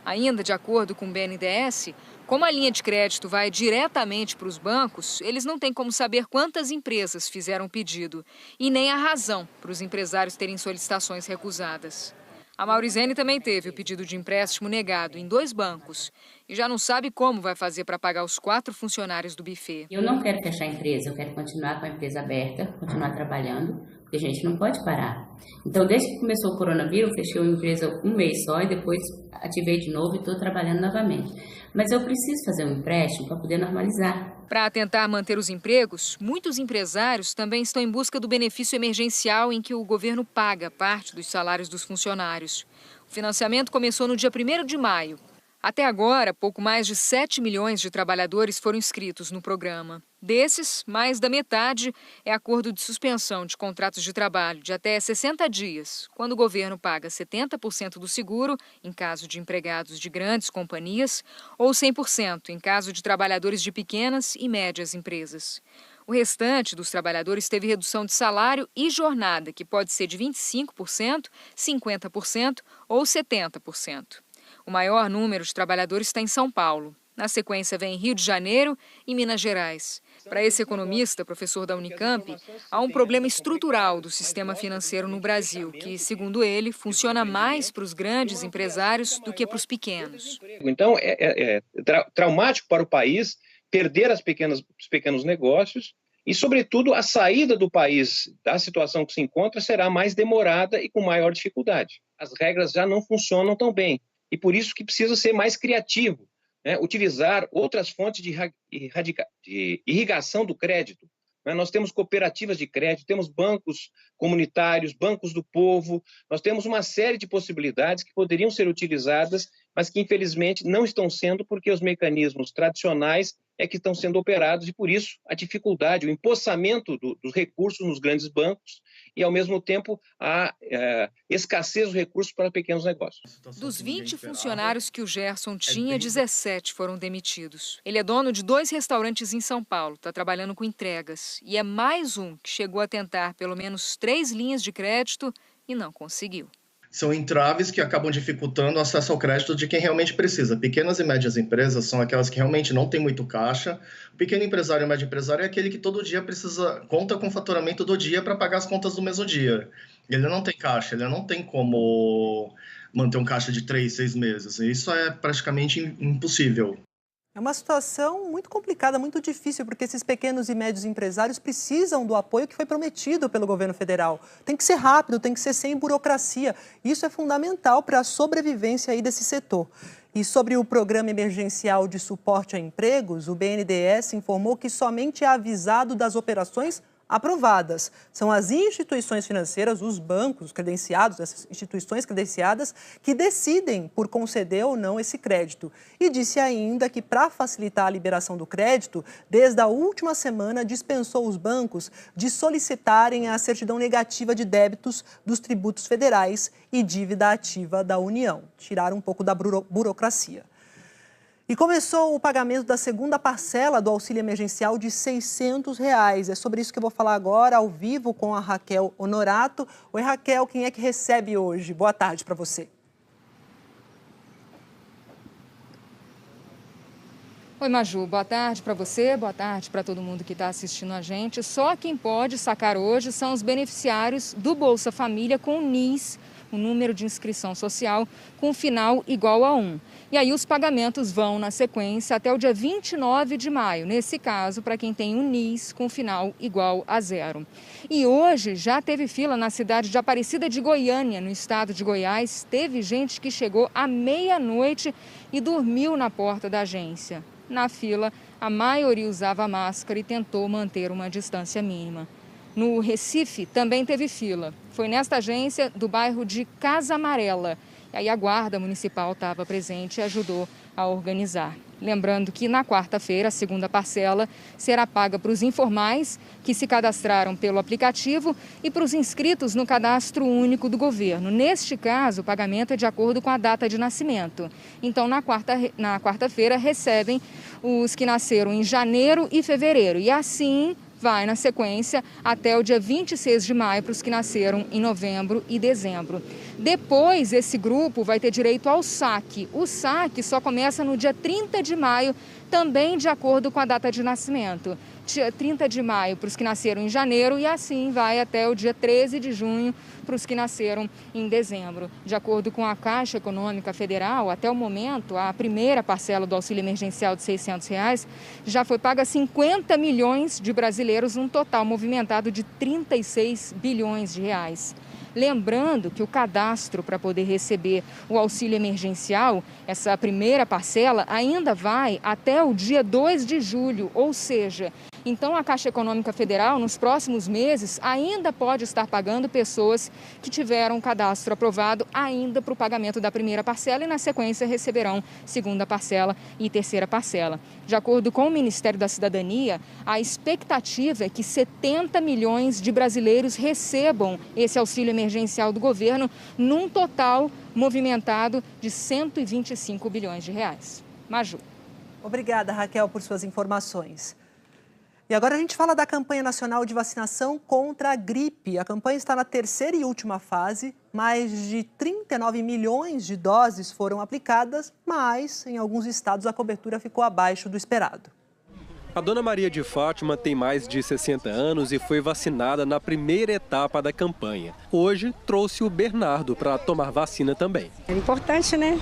Ainda de acordo com o BNDES, como a linha de crédito vai diretamente para os bancos, eles não têm como saber quantas empresas fizeram o pedido e nem a razão para os empresários terem solicitações recusadas. A Maurizene também teve o pedido de empréstimo negado em 2 bancos e já não sabe como vai fazer para pagar os 4 funcionários do buffet. Eu não quero fechar a empresa, eu quero continuar com a empresa aberta, continuar trabalhando, porque a gente não pode parar. Então, desde que começou o coronavírus, fechei a empresa 1 mês só e depois ativei de novo e estou trabalhando novamente. Mas eu preciso fazer um empréstimo para poder normalizar. Para tentar manter os empregos, muitos empresários também estão em busca do benefício emergencial em que o governo paga parte dos salários dos funcionários. O financiamento começou no dia 1º de maio. Até agora, pouco mais de 7 milhões de trabalhadores foram inscritos no programa. Desses, mais da metade é acordo de suspensão de contratos de trabalho de até 60 dias, quando o governo paga 70% do seguro, em caso de empregados de grandes companhias, ou 100% em caso de trabalhadores de pequenas e médias empresas. O restante dos trabalhadores teve redução de salário e jornada, que pode ser de 25%, 50% ou 70%. O maior número de trabalhadores está em São Paulo. Na sequência vem Rio de Janeiro e Minas Gerais. Para esse economista, professor da Unicamp, há um problema estrutural do sistema financeiro no Brasil, que, segundo ele, funciona mais para os grandes empresários do que para os pequenos. Então, é traumático para o país perder os pequenos negócios e, sobretudo, a saída do país da situação que se encontra será mais demorada e com maior dificuldade. As regras já não funcionam tão bem e por isso que precisa ser mais criativo. Utilizar outras fontes de irrigação do crédito. Nós temos cooperativas de crédito, temos bancos comunitários, bancos do povo, nós temos uma série de possibilidades que poderiam ser utilizadas, mas que infelizmente não estão sendo porque os mecanismos tradicionais é que estão sendo operados e por isso a dificuldade, o empossamento dos recursos nos grandes bancos e ao mesmo tempo a escassez dos recursos para pequenos negócios. Dos 20 funcionários que o Gerson tinha, 17 foram demitidos. Ele é dono de 2 restaurantes em São Paulo, está trabalhando com entregas e é mais um que chegou a tentar pelo menos 3 linhas de crédito e não conseguiu. São entraves que acabam dificultando o acesso ao crédito de quem realmente precisa. Pequenas e médias empresas são aquelas que realmente não têm muito caixa. O pequeno empresário e o médio empresário é aquele que todo dia conta com o faturamento do dia para pagar as contas do mesmo dia. Ele não tem caixa, ele não tem como manter um caixa de 3, 6 meses. Isso é praticamente impossível. É uma situação muito complicada, muito difícil, porque esses pequenos e médios empresários precisam do apoio que foi prometido pelo governo federal. Tem que ser rápido, tem que ser sem burocracia. Isso é fundamental para a sobrevivência aí desse setor. E sobre o Programa Emergencial de Suporte a Empregos, o BNDES informou que somente é avisado das operações aprovadas. São as instituições financeiras, os bancos credenciados, essas instituições credenciadas, que decidem por conceder ou não esse crédito. E disse ainda que, para facilitar a liberação do crédito, desde a última semana dispensou os bancos de solicitarem a certidão negativa de débitos dos tributos federais e dívida ativa da União. Tiraram um pouco da burocracia. E começou o pagamento da segunda parcela do auxílio emergencial de R$ 600. É sobre isso que eu vou falar agora, ao vivo, com a Raquel Honorato. Oi, Raquel, quem é que recebe hoje? Boa tarde para você. Oi, Maju, boa tarde para você, boa tarde para todo mundo que está assistindo a gente. Só quem pode sacar hoje são os beneficiários do Bolsa Família com o NIS, o número de inscrição social, com final igual a 1. E aí os pagamentos vão na sequência até o dia 29 de maio, nesse caso, para quem tem um NIS com final igual a 0. E hoje já teve fila na cidade de Aparecida de Goiânia, no estado de Goiás. Teve gente que chegou à meia-noite e dormiu na porta da agência. Na fila, a maioria usava máscara e tentou manter uma distância mínima. No Recife também teve fila. Foi nesta agência do bairro de Casa Amarela. E aí a Guarda Municipal estava presente e ajudou a organizar. Lembrando que na quarta-feira, a segunda parcela será paga para os informais que se cadastraram pelo aplicativo e para os inscritos no Cadastro Único do Governo. Neste caso, o pagamento é de acordo com a data de nascimento. Então, na quarta-feira, recebem os que nasceram em janeiro e fevereiro. E assim vai na sequência até o dia 26 de maio para os que nasceram em novembro e dezembro. Depois, esse grupo vai ter direito ao saque. O saque só começa no dia 30 de maio, também de acordo com a data de nascimento. Dia 30 de maio para os que nasceram em janeiro e assim vai até o dia 13 de junho para os que nasceram em dezembro. De acordo com a Caixa Econômica Federal, até o momento, a primeira parcela do auxílio emergencial de R$ 600 já foi paga a 50 milhões de brasileiros, um total movimentado de 36 bilhões de reais. Lembrando que o cadastro para poder receber o auxílio emergencial, essa primeira parcela, ainda vai até o dia 2 de julho, ou seja, então a Caixa Econômica Federal, nos próximos meses, ainda pode estar pagando pessoas que tiveram o cadastro aprovado ainda para o pagamento da primeira parcela e, na sequência, receberão segunda parcela e terceira parcela. De acordo com o Ministério da Cidadania, a expectativa é que 70 milhões de brasileiros recebam esse auxílio emergencial do governo, num total movimentado de 125 bilhões de reais. Maju. Obrigada, Raquel, por suas informações. E agora a gente fala da campanha nacional de vacinação contra a gripe. A campanha está na terceira e última fase. Mais de 39 milhões de doses foram aplicadas, mas em alguns estados a cobertura ficou abaixo do esperado. A dona Maria de Fátima tem mais de 60 anos e foi vacinada na primeira etapa da campanha. Hoje trouxe o Bernardo para tomar vacina também. É importante, né?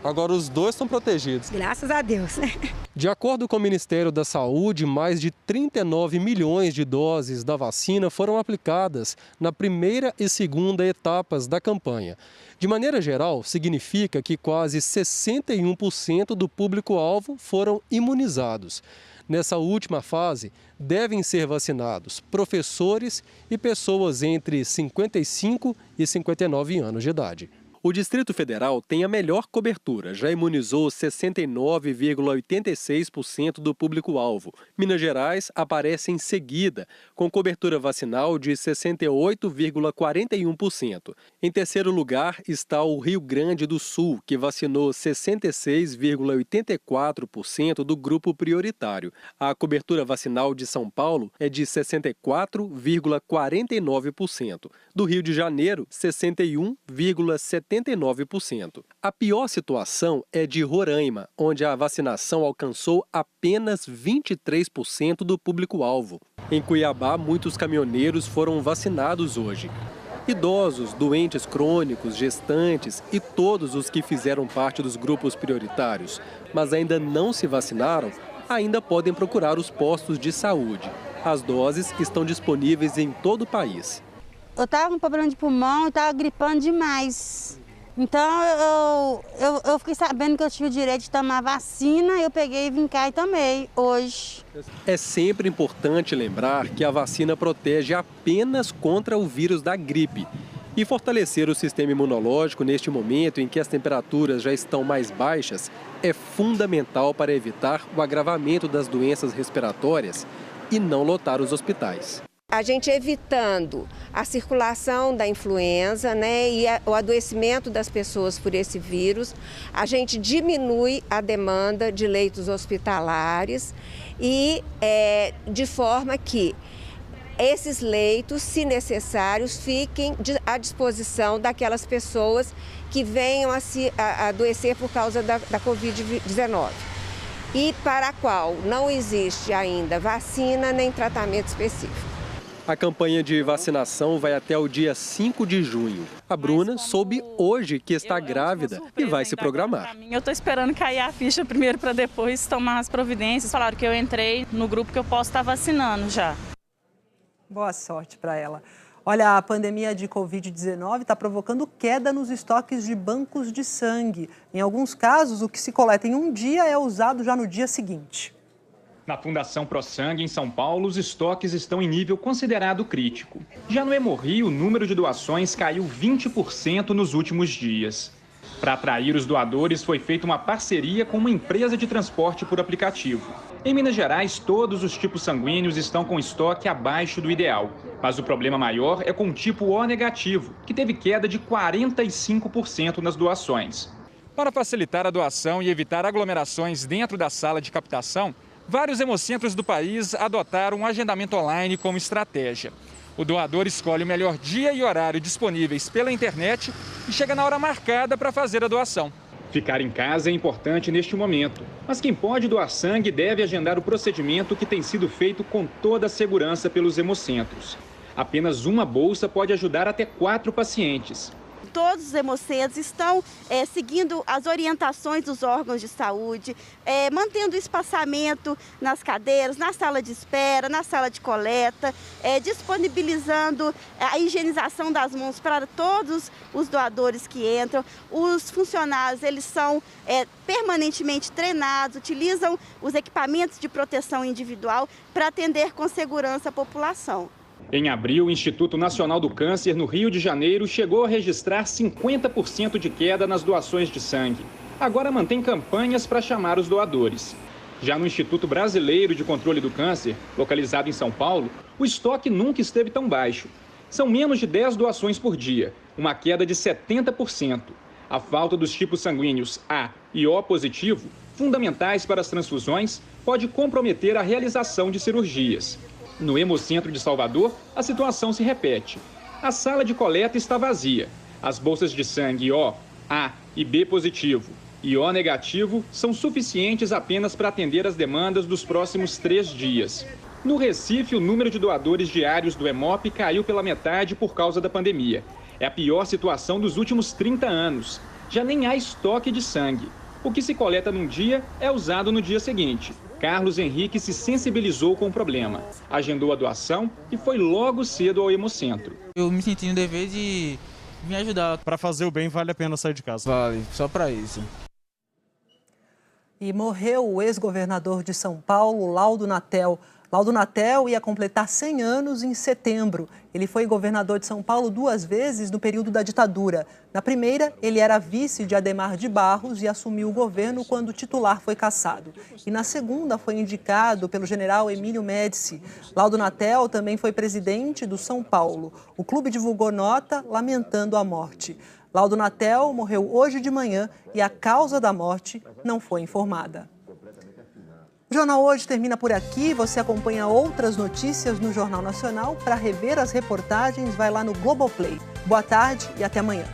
Agora os dois estão protegidos. Graças a Deus, né? De acordo com o Ministério da Saúde, mais de 39 milhões de doses da vacina foram aplicadas na primeira e segunda etapas da campanha. De maneira geral, significa que quase 61% do público-alvo foram imunizados. Nessa última fase, devem ser vacinados professores e pessoas entre 55 e 59 anos de idade. O Distrito Federal tem a melhor cobertura, já imunizou 69,86% do público-alvo. Minas Gerais aparece em seguida, com cobertura vacinal de 68,41%. Em terceiro lugar está o Rio Grande do Sul, que vacinou 66,84% do grupo prioritário. A cobertura vacinal de São Paulo é de 64,49%. Do Rio de Janeiro, 61,79%. A pior situação é de Roraima, onde a vacinação alcançou apenas 23% do público-alvo. Em Cuiabá, muitos caminhoneiros foram vacinados hoje. Idosos, doentes crônicos, gestantes e todos os que fizeram parte dos grupos prioritários, mas ainda não se vacinaram, ainda podem procurar os postos de saúde. As doses estão disponíveis em todo o país. Eu estava com problema de pulmão, eu estava gripando demais. Então eu fiquei sabendo que eu tive o direito de tomar vacina, eu peguei e vim cá e tomei hoje. É sempre importante lembrar que a vacina protege apenas contra o vírus da gripe. E fortalecer o sistema imunológico neste momento em que as temperaturas já estão mais baixas é fundamental para evitar o agravamento das doenças respiratórias e não lotar os hospitais. A gente evitando a circulação da influenza, né, e o adoecimento das pessoas por esse vírus, a gente diminui a demanda de leitos hospitalares e de forma que esses leitos, se necessários, fiquem à disposição daquelas pessoas que venham a se adoecer por causa da Covid-19 e para a qual não existe ainda vacina nem tratamento específico. A campanha de vacinação vai até o dia 5 de junho. A Bruna soube hoje que está grávida e vai se programar. Eu estou esperando cair a ficha primeiro para depois tomar as providências. Falaram que eu entrei no grupo que eu posso estar vacinando já. Boa sorte para ela. Olha, a pandemia de Covid-19 está provocando queda nos estoques de bancos de sangue. Em alguns casos, o que se coleta em um dia é usado já no dia seguinte. Na Fundação ProSangue, em São Paulo, os estoques estão em nível considerado crítico. Já no Hemorrio, o número de doações caiu 20% nos últimos dias. Para atrair os doadores, foi feita uma parceria com uma empresa de transporte por aplicativo. Em Minas Gerais, todos os tipos sanguíneos estão com estoque abaixo do ideal. Mas o problema maior é com o tipo O negativo, que teve queda de 45% nas doações. Para facilitar a doação e evitar aglomerações dentro da sala de captação, vários hemocentros do país adotaram um agendamento online como estratégia. O doador escolhe o melhor dia e horário disponíveis pela internet e chega na hora marcada para fazer a doação. Ficar em casa é importante neste momento, mas quem pode doar sangue deve agendar o procedimento que tem sido feito com toda a segurança pelos hemocentros. Apenas uma bolsa pode ajudar até 4 pacientes. Todos os hemocentros estão seguindo as orientações dos órgãos de saúde, mantendo o espaçamento nas cadeiras, na sala de espera, na sala de coleta, disponibilizando a higienização das mãos para todos os doadores que entram. Os funcionários, eles são permanentemente treinados, utilizam os equipamentos de proteção individual para atender com segurança a população. Em abril, o Instituto Nacional do Câncer, no Rio de Janeiro, chegou a registrar 50% de queda nas doações de sangue. Agora mantém campanhas para chamar os doadores. Já no Instituto Brasileiro de Controle do Câncer, localizado em São Paulo, o estoque nunca esteve tão baixo. São menos de 10 doações por dia, uma queda de 70%. A falta dos tipos sanguíneos A e O positivo, fundamentais para as transfusões, pode comprometer a realização de cirurgias. No Hemocentro de Salvador, a situação se repete. A sala de coleta está vazia. As bolsas de sangue O, A e B positivo e O negativo são suficientes apenas para atender as demandas dos próximos 3 dias. No Recife, o número de doadores diários do Hemop caiu pela metade por causa da pandemia. É a pior situação dos últimos 30 anos. Já nem há estoque de sangue. O que se coleta num dia é usado no dia seguinte. Carlos Henrique se sensibilizou com o problema. Agendou a doação e foi logo cedo ao Hemocentro. Eu me senti no dever de me ajudar. Para fazer o bem, vale a pena sair de casa. Vale, só para isso. E morreu o ex-governador de São Paulo, Laudo Natel. Laudo Natel ia completar 100 anos em setembro. Ele foi governador de São Paulo 2 vezes no período da ditadura. Na primeira, ele era vice de Adhemar de Barros e assumiu o governo quando o titular foi cassado. E na segunda foi indicado pelo general Emílio Médici. Laudo Natel também foi presidente do São Paulo. O clube divulgou nota lamentando a morte. Laudo Natel morreu hoje de manhã e a causa da morte não foi informada. O Jornal Hoje termina por aqui. Você acompanha outras notícias no Jornal Nacional. Para rever as reportagens, vai lá no Globoplay. Boa tarde e até amanhã.